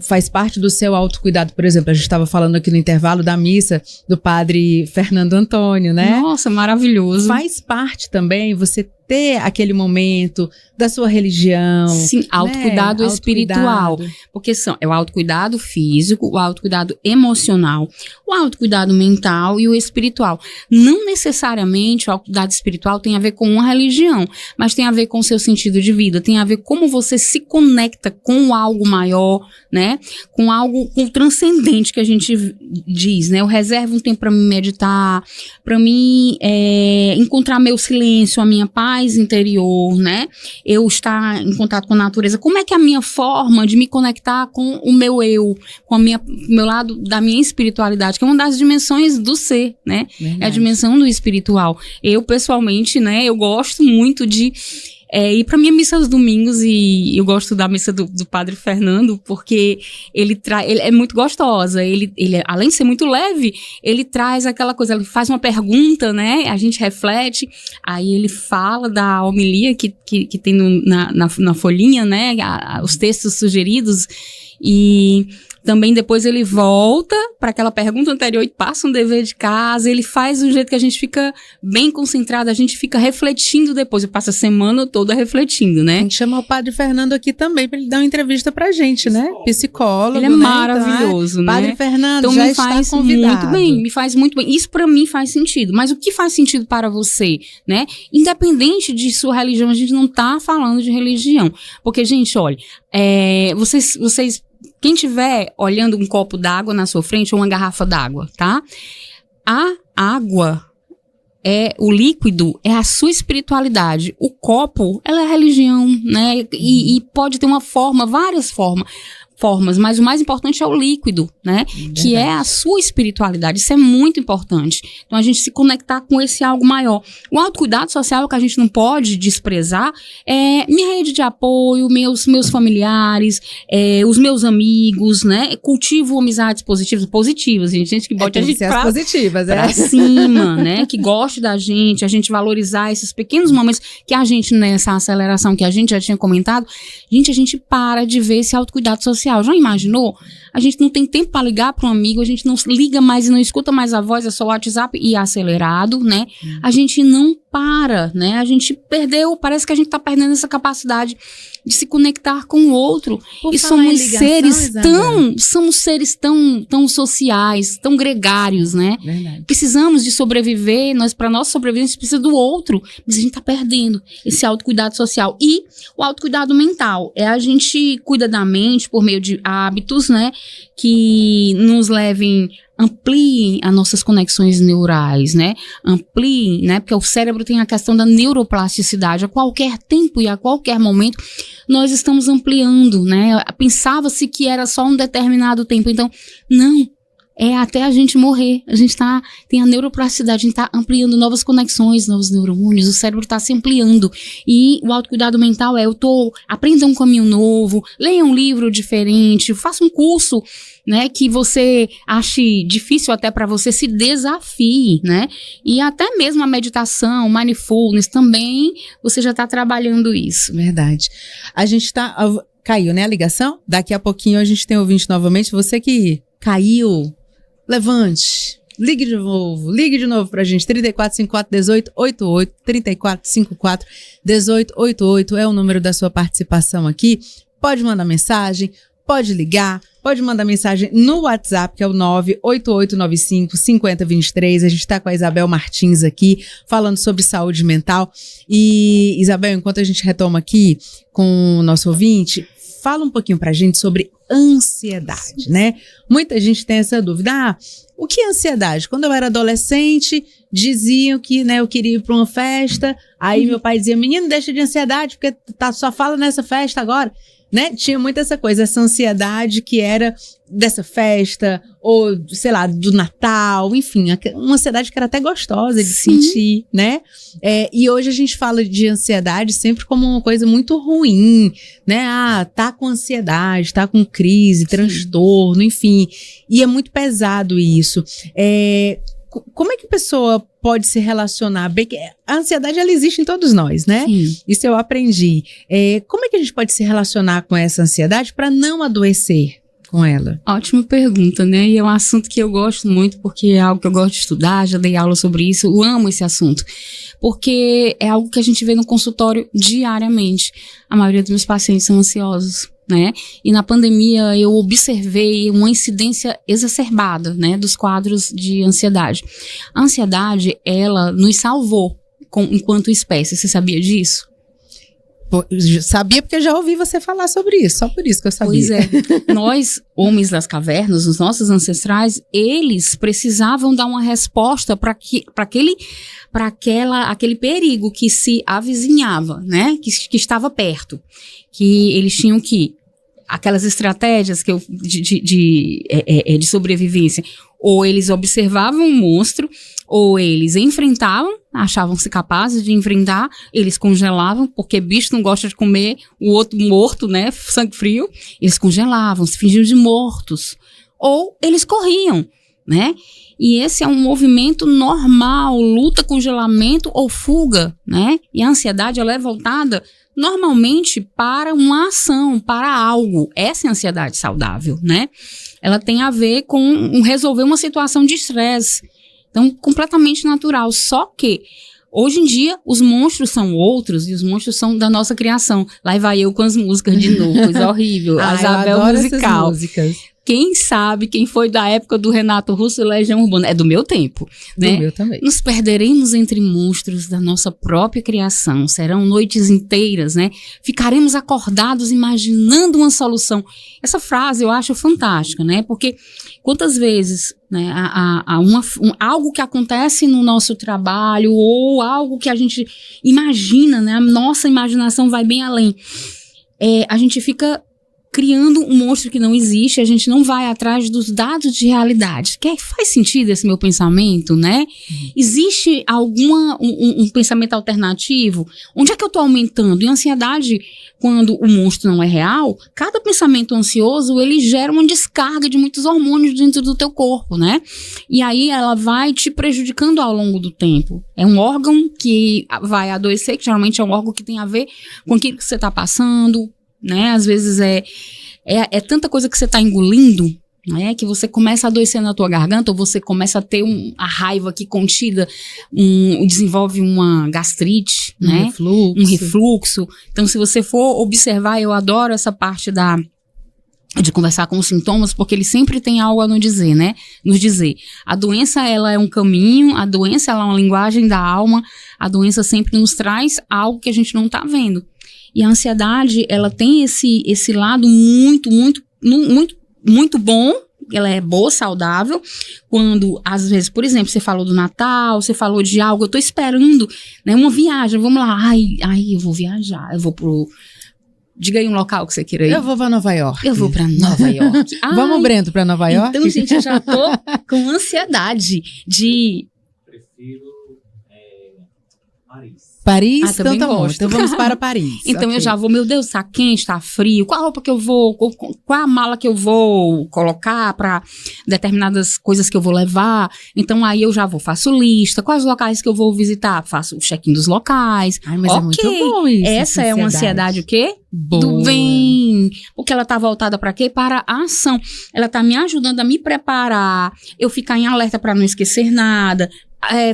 Speaker 1: faz parte do seu autocuidado, por exemplo, a gente estava falando aqui no intervalo da missa do padre Fernando Antônio, né?
Speaker 2: Nossa, maravilhoso.
Speaker 1: Faz parte também você ter aquele momento da sua religião.
Speaker 2: Sim, autocuidado, né? Espiritual. Porque é o autocuidado físico, o autocuidado emocional, o autocuidado mental e o espiritual. Não necessariamente o autocuidado espiritual tem a ver com uma religião, mas tem a ver com o seu sentido de vida, tem a ver como você se conecta com algo maior, né? Com algo com o transcendente que a gente diz, né? Eu reservo um tempo para me meditar, para mim encontrar meu silêncio, a minha paz interior, né? Eu estar em contato com a natureza. Como é que é a minha forma de me conectar com o meu eu, com o meu lado da minha espiritualidade, que é uma das dimensões do ser, né? Verdade. É a dimensão do espiritual. Eu, pessoalmente, né? Eu gosto muito de ir para minha missa aos domingos, e eu gosto da missa do padre Fernando, porque ele é muito gostosa, ele além de ser muito leve, ele traz aquela coisa, ele faz uma pergunta, né, a gente reflete, aí ele fala da homilia que tem na folhinha, né, os textos sugeridos, e também depois ele volta para aquela pergunta anterior e passa um dever de casa, ele faz do jeito que a gente fica bem concentrado, a gente fica refletindo depois, eu passo a semana toda refletindo, né?
Speaker 1: A gente chama o padre Fernando aqui também para ele dar uma entrevista pra gente, né? Psicólogo,
Speaker 2: ele é, né? Maravilhoso, então, né?
Speaker 1: Padre Fernando,
Speaker 2: então,
Speaker 1: já está convidado.
Speaker 2: Me faz muito bem, isso para mim faz sentido, mas o que faz sentido para você, né? Independente de sua religião, a gente não tá falando de religião, porque, gente, olha, vocês quem tiver olhando um copo d'água na sua frente ou uma garrafa d'água, tá? A água o líquido é a sua espiritualidade. O copo, ela é a religião, né? E pode ter várias formas, mas o mais importante é o líquido, né? Verdade. Que é a sua espiritualidade. Isso é muito importante. Então, a gente se conectar com esse algo maior. O autocuidado social, que a gente não pode desprezar, é minha rede de apoio, meus familiares, os meus amigos, né? Cultivo amizades positivas, gente que bote a gente
Speaker 1: positivas,
Speaker 2: pra cima, né? Que goste da gente, a gente valorizar esses pequenos momentos que a gente, nessa aceleração que a gente já tinha comentado, a gente para de ver esse autocuidado social. Já imaginou? A gente não tem tempo para ligar para um amigo, a gente não liga mais e não escuta mais a voz, é só o WhatsApp e acelerado, né? A gente não para, né? A gente perdeu, parece que a gente está perdendo essa capacidade de se conectar com o outro. E somos seres tão sociais, tão gregários, né?
Speaker 1: Verdade.
Speaker 2: Precisamos de sobreviver, para nossa sobrevivência a gente precisa do outro, mas a gente está perdendo esse autocuidado social. E o autocuidado mental é a gente cuida da mente por meio de hábitos, né? Que nos levem, ampliem as nossas conexões neurais, né? Ampliem, né? Porque o cérebro tem a questão da neuroplasticidade. A qualquer tempo e a qualquer momento, nós estamos ampliando, né? Pensava-se que era só um determinado tempo. Então, não. É até a gente morrer. A gente tem a neuroplasticidade, a gente está ampliando novas conexões, novos neurônios, o cérebro está se ampliando. E o autocuidado mental aprenda um caminho novo, leia um livro diferente, faça um curso, né, que você ache difícil até para você, se desafie, né? E até mesmo a meditação, mindfulness também, você já está trabalhando isso.
Speaker 1: Verdade. A gente caiu, né, a ligação? Daqui a pouquinho a gente tem ouvinte novamente. Você que caiu, levante, ligue de novo pra gente, 3454-1888, 3454-1888 é o número da sua participação aqui. Pode mandar mensagem, pode ligar, pode mandar mensagem no WhatsApp, que é o 98895-5023. A gente está com a Isabel Martins aqui, falando sobre saúde mental. E, Isabel, enquanto a gente retoma aqui com o nosso ouvinte, fala um pouquinho pra gente sobre ansiedade, né? Muita gente tem essa dúvida. O que é ansiedade? Quando eu era adolescente, diziam que, né, eu queria ir pra uma festa, aí meu pai dizia, menino, deixa de ansiedade, porque só fala nessa festa agora. Né? Tinha muito essa coisa, essa ansiedade que era dessa festa, ou, sei lá, do Natal, enfim, uma ansiedade que era até gostosa de sentir, né? E hoje a gente fala de ansiedade sempre como uma coisa muito ruim, né? Tá com ansiedade, tá com crise, transtorno, enfim. E é muito pesado isso. Como é que a pessoa pode se relacionar bem? A ansiedade, ela existe em todos nós, né?
Speaker 2: Sim.
Speaker 1: Isso eu aprendi. Como é que a gente pode se relacionar com essa ansiedade para não adoecer com ela?
Speaker 2: Ótima pergunta, né? E é um assunto que eu gosto muito, porque é algo que eu gosto de estudar, já dei aula sobre isso, eu amo esse assunto. Porque é algo que a gente vê no consultório diariamente. A maioria dos meus pacientes são ansiosos, né? E na pandemia eu observei uma incidência exacerbada, né, dos quadros de ansiedade. A ansiedade, ela nos salvou enquanto espécie. Você sabia disso?
Speaker 1: Sabia porque eu já ouvi você falar sobre isso, só por isso que eu sabia.
Speaker 2: Pois é, nós, homens das cavernas, os nossos ancestrais, eles precisavam dar uma resposta para aquele perigo que se avizinhava, né, que estava perto, que eles tinham aquelas estratégias de sobrevivência, ou eles observavam um monstro, ou eles enfrentavam, achavam-se capazes de enfrentar, eles congelavam, porque bicho não gosta de comer o outro morto, né, sangue frio, eles congelavam, se fingiam de mortos, ou eles corriam, né, e esse é um movimento normal, luta, congelamento ou fuga, né, e a ansiedade, ela é voltada normalmente para uma ação, para algo. Essa é a ansiedade saudável, né? Ela tem a ver com resolver uma situação de estresse. Então, completamente natural. Só que, hoje em dia, os monstros são outros e os monstros são da nossa criação. Lá vai eu com as músicas de novo, coisa horrível. A Isabel musical. Quem sabe, quem foi da época do Renato Russo e Legião Urbana, é do meu tempo, né?
Speaker 1: Do meu também.
Speaker 2: Nos perderemos entre monstros da nossa própria criação, serão noites inteiras, né? Ficaremos acordados imaginando uma solução. Essa frase eu acho fantástica, né? Porque quantas vezes, né, algo que acontece no nosso trabalho ou algo que a gente imagina, né? A nossa imaginação vai bem além. A gente fica criando um monstro que não existe, a gente não vai atrás dos dados de realidade. Faz sentido esse meu pensamento, né? Existe um pensamento alternativo? Onde é que eu estou aumentando? E a ansiedade, quando o monstro não é real, cada pensamento ansioso, ele gera uma descarga de muitos hormônios dentro do teu corpo, né? E aí ela vai te prejudicando ao longo do tempo. É um órgão que vai adoecer, que geralmente é um órgão que tem a ver com aquilo que você está passando, né? Às vezes é tanta coisa que você está engolindo, né? Que você começa a adoecer na tua garganta, ou você começa a ter a raiva aqui contida, desenvolve uma gastrite, né? Um refluxo. Então, se você for observar, eu adoro essa parte de conversar com os sintomas, porque eles sempre têm algo a nos dizer, né? Nos dizer. A doença, ela é um caminho, a doença, ela é uma linguagem da alma, a doença sempre nos traz algo que a gente não tá vendo. E a ansiedade, ela tem esse lado muito, muito, muito, muito bom, ela é boa, saudável, quando, às vezes, por exemplo, você falou do Natal, você falou de algo, eu tô esperando, né? Uma viagem, vamos lá, eu vou viajar, eu vou diga aí um local que você queira ir.
Speaker 1: Eu vou pra Nova York.
Speaker 2: Eu vou pra Nova York.
Speaker 1: Vamos, Brento, pra Nova York?
Speaker 2: Então, gente, eu já tô com ansiedade de...
Speaker 4: Prefiro Paris.
Speaker 1: Paris? Então tá bom.
Speaker 2: gosto.
Speaker 1: Então vamos para Paris.
Speaker 2: Então
Speaker 1: Ok.
Speaker 2: eu já vou, meu Deus, tá quente, tá frio, qual a roupa que eu vou, qual a mala que eu vou colocar pra determinadas coisas que eu vou levar. Então aí eu já vou, faço lista, quais locais que eu vou visitar, faço o check-in dos locais.
Speaker 1: Ai, mas é muito bom isso.
Speaker 2: Essa é uma ansiedade o quê?
Speaker 1: Boa.
Speaker 2: Do bem. Porque ela tá voltada pra quê? Para a ação. Ela tá me ajudando a me preparar, eu ficar em alerta pra não esquecer nada.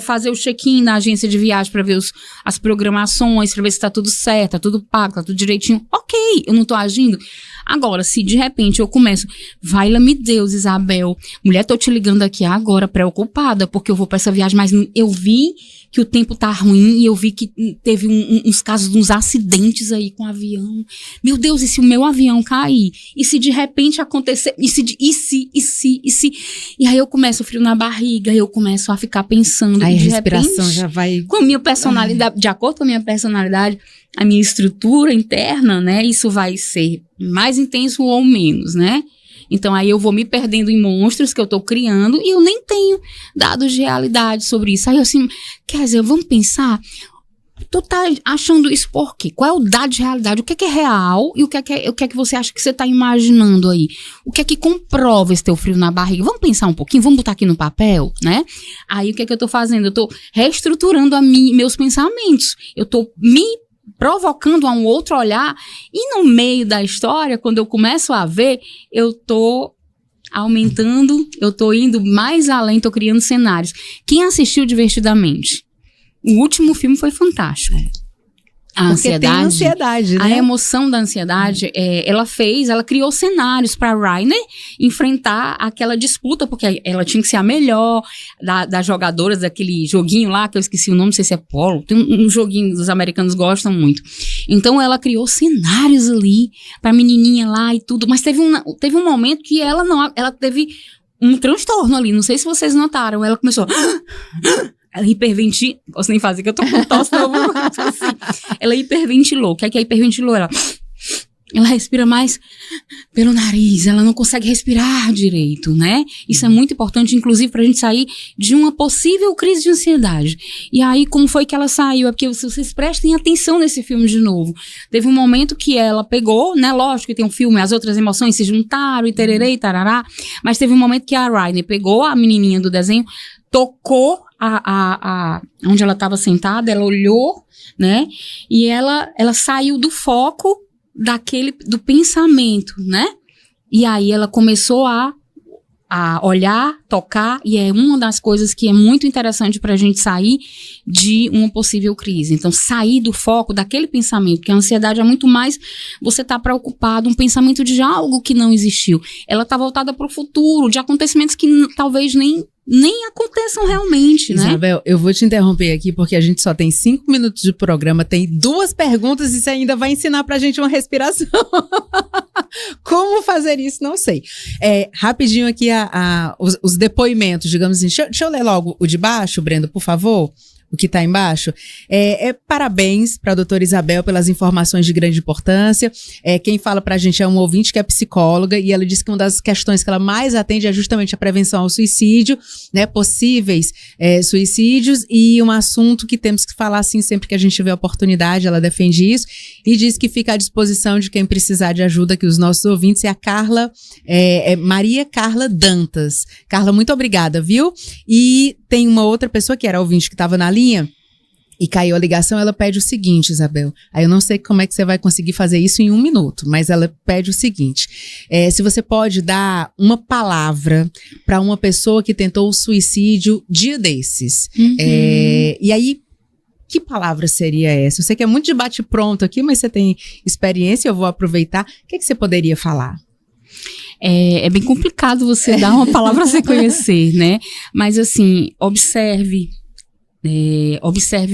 Speaker 2: Fazer o check-in na agência de viagem pra ver as programações, pra ver se tá tudo certo, tá tudo pago, tá tudo direitinho. Ok, eu não tô agindo. Agora, se de repente eu começo, vai-me Deus, Isabel, mulher, tô te ligando aqui agora, preocupada, porque eu vou pra essa viagem, mas eu vi que o tempo tá ruim e eu vi que teve uns casos, uns acidentes aí com o avião. Meu Deus, e se o meu avião cair? E se de repente acontecer? E se? E aí eu começo o frio na barriga, eu começo a ficar pensando.
Speaker 1: Aí a
Speaker 2: de
Speaker 1: respiração
Speaker 2: repente,
Speaker 1: já vai...
Speaker 2: com a minha personalidade, de acordo com a minha personalidade, a minha estrutura interna, né? Isso vai ser mais intenso ou menos, né? Então, aí eu vou me perdendo em monstros que eu tô criando e eu nem tenho dados de realidade sobre isso. Aí eu assim, quer dizer, vamos pensar, tu tá achando isso por quê? Qual é o dado de realidade? O que é real e o que é que você acha que você tá imaginando aí? O que é que comprova esse teu frio na barriga? Vamos pensar um pouquinho, vamos botar aqui no papel, né? Aí o que é que eu tô fazendo? Eu tô reestruturando meus pensamentos. Eu tô me provocando a um outro olhar, e no meio da história, quando eu começo a ver, eu tô aumentando, eu tô indo mais além, tô criando cenários. Quem assistiu Divertidamente? O último filme foi fantástico. A
Speaker 1: Porque ansiedade, né?
Speaker 2: A emoção da ansiedade, ela criou cenários para Rainer enfrentar aquela disputa, porque ela tinha que ser a melhor das jogadoras daquele joguinho lá, que eu esqueci o nome, não sei se é polo, tem um joguinho que os americanos gostam muito. Então ela criou cenários ali pra menininha lá e tudo, mas teve um momento que ela teve um transtorno ali, não sei se vocês notaram, ela começou... Ela hiperventilou, posso nem fazer que eu tô com tosse, não, assim. Ela hiperventilou, o que é hiperventilou? Ela respira mais pelo nariz, ela não consegue respirar direito, né? Isso é muito importante, inclusive, pra gente sair de uma possível crise de ansiedade. E aí, como foi que ela saiu? É porque vocês prestem atenção nesse filme de novo. Teve um momento que ela pegou, né? Lógico que tem um filme, as outras emoções se juntaram e tererê e tarará, mas teve um momento que a Rainer pegou a menininha do desenho, tocou onde ela estava sentada, ela olhou, né? E ela saiu do foco do pensamento, né? E aí ela começou a olhar, tocar, e é uma das coisas que é muito interessante pra gente sair de uma possível crise. Então, sair do foco daquele pensamento, porque a ansiedade é muito mais você tá preocupado, um pensamento de algo que não existiu. Ela tá voltada pro futuro, de acontecimentos que talvez nem aconteçam realmente, né?
Speaker 1: Isabel, eu vou te interromper aqui porque a gente só tem 5 minutos de programa, tem 2 perguntas e você ainda vai ensinar pra gente uma respiração. Como fazer isso? Não sei. Rapidinho aqui os depoimentos, digamos assim. Deixa eu ler logo o de baixo, Brenda, por favor. O que está embaixo. Parabéns para a doutora Isabel pelas informações de grande importância. Quem fala para a gente é um ouvinte que é psicóloga e ela disse que uma das questões que ela mais atende é justamente a prevenção ao suicídio, né, possíveis suicídios, e um assunto que temos que falar assim sempre que a gente tiver oportunidade. Ela defende isso e diz que fica à disposição de quem precisar de ajuda, que os nossos ouvintes, é a Carla, Maria Carla Dantas. Carla, muito obrigada, viu? E tem uma outra pessoa que era ouvinte que estava na linha, e caiu a ligação, ela pede o seguinte, Isabel. Aí eu não sei como é que você vai conseguir fazer isso em 1 minuto, mas ela pede o seguinte. Se você pode dar uma palavra para uma pessoa que tentou o suicídio dia desses. E aí, que palavra seria essa? Eu sei que é muito de bate-pronto aqui, mas você tem experiência, eu vou aproveitar. O que você poderia falar?
Speaker 2: É bem complicado você dar uma palavra a se conhecer, né? Mas assim, observe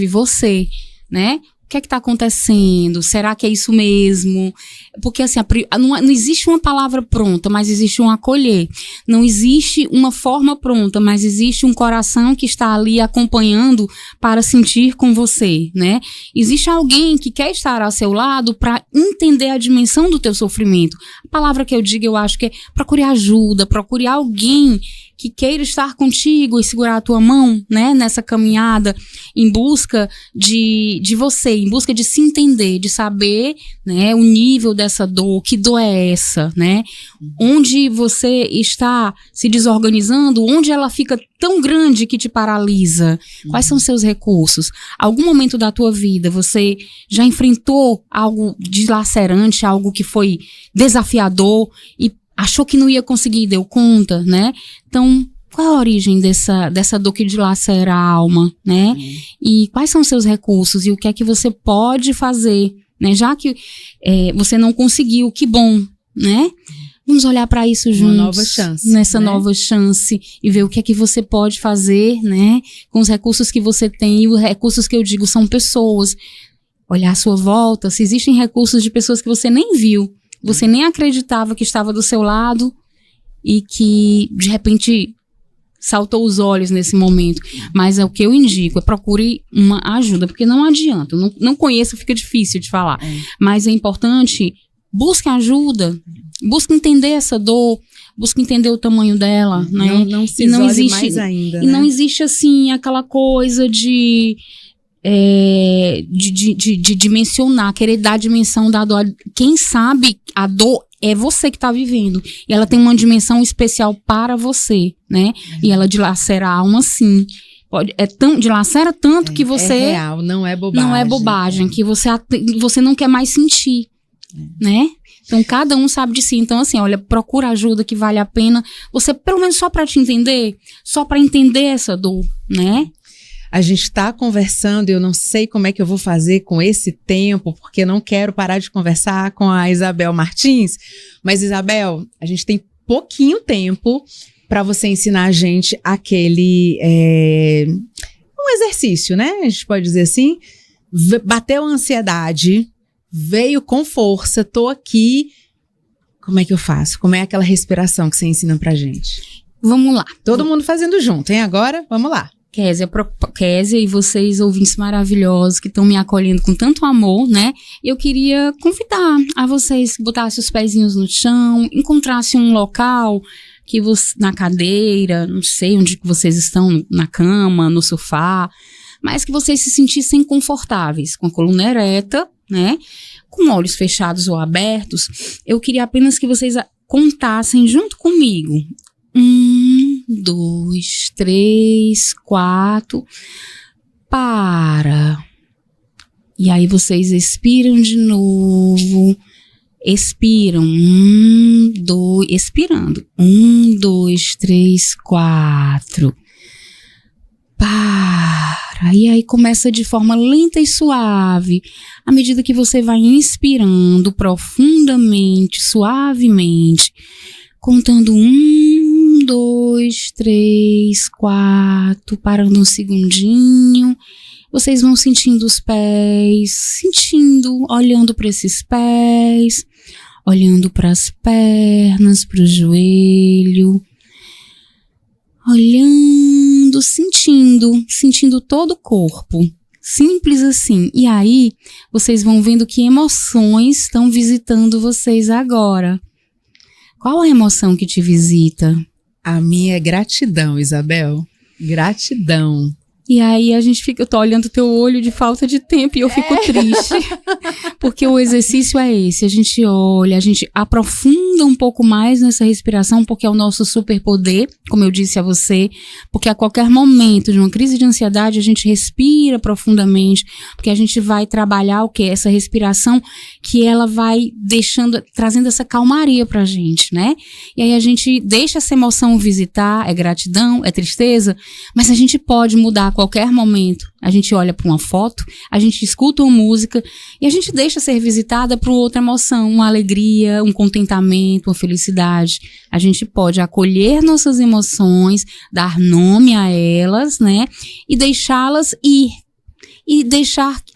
Speaker 2: você, né? O que é que está acontecendo? Será que é isso mesmo? Porque assim, não existe uma palavra pronta, mas existe um acolher. Não existe uma forma pronta, mas existe um coração que está ali acompanhando para sentir com você, né? Existe alguém que quer estar ao seu lado para entender a dimensão do teu sofrimento. A palavra que eu digo, eu acho que é procure ajuda, procure alguém que queira estar contigo e segurar a tua mão, né, nessa caminhada em busca de você, em busca de se entender, de saber, né, o nível dessa dor, que dor é essa, né, onde você está se desorganizando, onde ela fica tão grande que te paralisa, quais são os seus recursos, algum momento da tua vida você já enfrentou algo dilacerante, algo que foi desafiador e achou que não ia conseguir e deu conta, né? Então, qual é a origem dessa dor que dilacera a alma, né? E quais são os seus recursos e o que é que você pode fazer, né? Já que você não conseguiu, que bom, né? Vamos olhar para isso juntos.
Speaker 1: Uma nova chance.
Speaker 2: Nessa nova chance e ver o que é que você pode fazer, né? Com os recursos que você tem. E os recursos que eu digo são pessoas. Olhar à sua volta, se existem recursos de pessoas que você nem viu, você nem acreditava que estava do seu lado e que, de repente, saltou os olhos nesse momento. Mas o que eu indico é procure uma ajuda, porque não adianta. Não conheço, fica difícil de falar. Mas é importante, busque ajuda, busque entender essa dor, busque entender o tamanho dela, né?
Speaker 1: Não se isole mais ainda,
Speaker 2: né? E não existe, assim, aquela coisa de dimensionar, querer dar a dimensão da dor. Quem sabe a dor é você que está vivendo. E ela tem uma dimensão especial para você, né? E ela dilacera a alma, sim. Dilacera tanto que você...
Speaker 1: É real, não é bobagem.
Speaker 2: Não é bobagem, que você não quer mais sentir, né? Então, cada um sabe de si. Então, assim, olha, procura ajuda que vale a pena. Você, pelo menos só para te entender, só para entender essa dor, né?
Speaker 1: A gente está conversando e eu não sei como é que eu vou fazer com esse tempo, porque não quero parar de conversar com a Isabel Martins. Mas, Isabel, a gente tem pouquinho tempo para você ensinar a gente aquele... um exercício, né? A gente pode dizer assim. Bateu a ansiedade, veio com força, tô aqui. Como é que eu faço? Como é aquela respiração que você ensina pra gente?
Speaker 2: Vamos lá.
Speaker 1: Todo mundo fazendo junto, hein? Agora, vamos lá.
Speaker 2: Kézia e vocês, ouvintes maravilhosos que estão me acolhendo com tanto amor, né? Eu queria convidar a vocês que botassem os pezinhos no chão, encontrassem um local que você, na cadeira, não sei onde que vocês estão, na cama, no sofá, mas que vocês se sentissem confortáveis, com a coluna ereta, né? Com olhos fechados ou abertos. Eu queria apenas que vocês contassem junto comigo. 1, 2, 3, 4. Para. E aí vocês expiram de novo. Expiram. 1, 2. Expirando. 1, 2, 3, 4. Para. E aí começa de forma lenta e suave. À medida que você vai inspirando profundamente, suavemente. Contando 1, 2, 3, 4, parando um segundinho. Vocês vão sentindo os pés, olhando para esses pés, olhando para as pernas, para o joelho. Olhando, sentindo todo o corpo. Simples assim. E aí, vocês vão vendo que emoções estão visitando vocês agora. Qual a emoção que te visita?
Speaker 1: A minha é gratidão, Isabel. Gratidão.
Speaker 2: E aí eu tô olhando o teu olho de falta de tempo e eu fico triste. Porque o exercício é esse, a gente olha, a gente aprofunda um pouco mais nessa respiração, porque é o nosso superpoder, como eu disse a você, porque a qualquer momento de uma crise de ansiedade a gente respira profundamente, porque a gente vai trabalhar o quê? Essa respiração que ela vai trazendo essa calmaria pra gente, né? E aí a gente deixa essa emoção visitar, é gratidão, é tristeza, mas a gente pode mudar a qualquer momento. A gente olha para uma foto, a gente escuta uma música e a gente deixa ser visitada por outra emoção, uma alegria, um contentamento, uma felicidade. A gente pode acolher nossas emoções, dar nome a elas, né? E deixá-las ir. E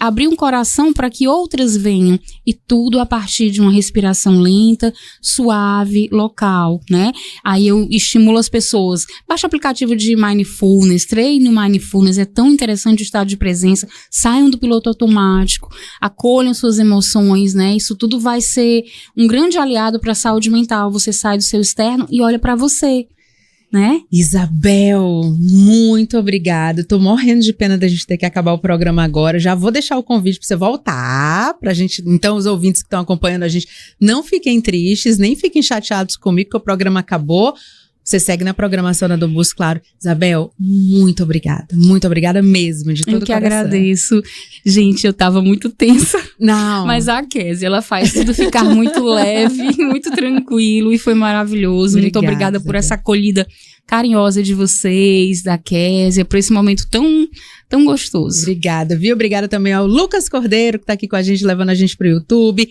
Speaker 2: abrir um coração para que outras venham. E tudo a partir de uma respiração lenta, suave, local, né? Aí eu estimulo as pessoas. Baixa o aplicativo de Mindfulness, treine o Mindfulness, é tão interessante o estado de presença. Saiam do piloto automático, acolham suas emoções, né? Isso tudo vai ser um grande aliado para a saúde mental. Você sai do seu externo e olha para você. Né?
Speaker 1: Isabel, muito obrigada. Tô morrendo de pena da gente ter que acabar o programa agora. Já vou deixar o convite para você voltar, pra gente, então os ouvintes que estão acompanhando a gente, não fiquem tristes, nem fiquem chateados comigo que o programa acabou. Você segue na programação da Dom Bosco, claro. Isabel, muito obrigada mesmo, de todo o coração.
Speaker 2: Eu que agradeço. Gente, eu tava muito tensa.
Speaker 1: Não.
Speaker 2: Mas a Kézia, ela faz tudo ficar muito leve, muito tranquilo e foi maravilhoso. Muito obrigada por essa acolhida carinhosa de vocês, da Kézia, por esse momento tão gostoso.
Speaker 1: Obrigada, viu? Obrigada também ao Lucas Cordeiro, que tá aqui com a gente, levando a gente pro YouTube.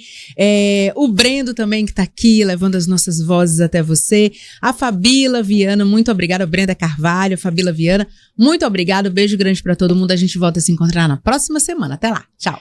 Speaker 1: O Brendo também, que tá aqui, levando as nossas vozes até você. A Fabíola Viana, muito obrigada. A Brenda Carvalho, a Fabíola Viana, muito obrigada. Beijo grande pra todo mundo. A gente volta a se encontrar na próxima semana. Até lá. Tchau.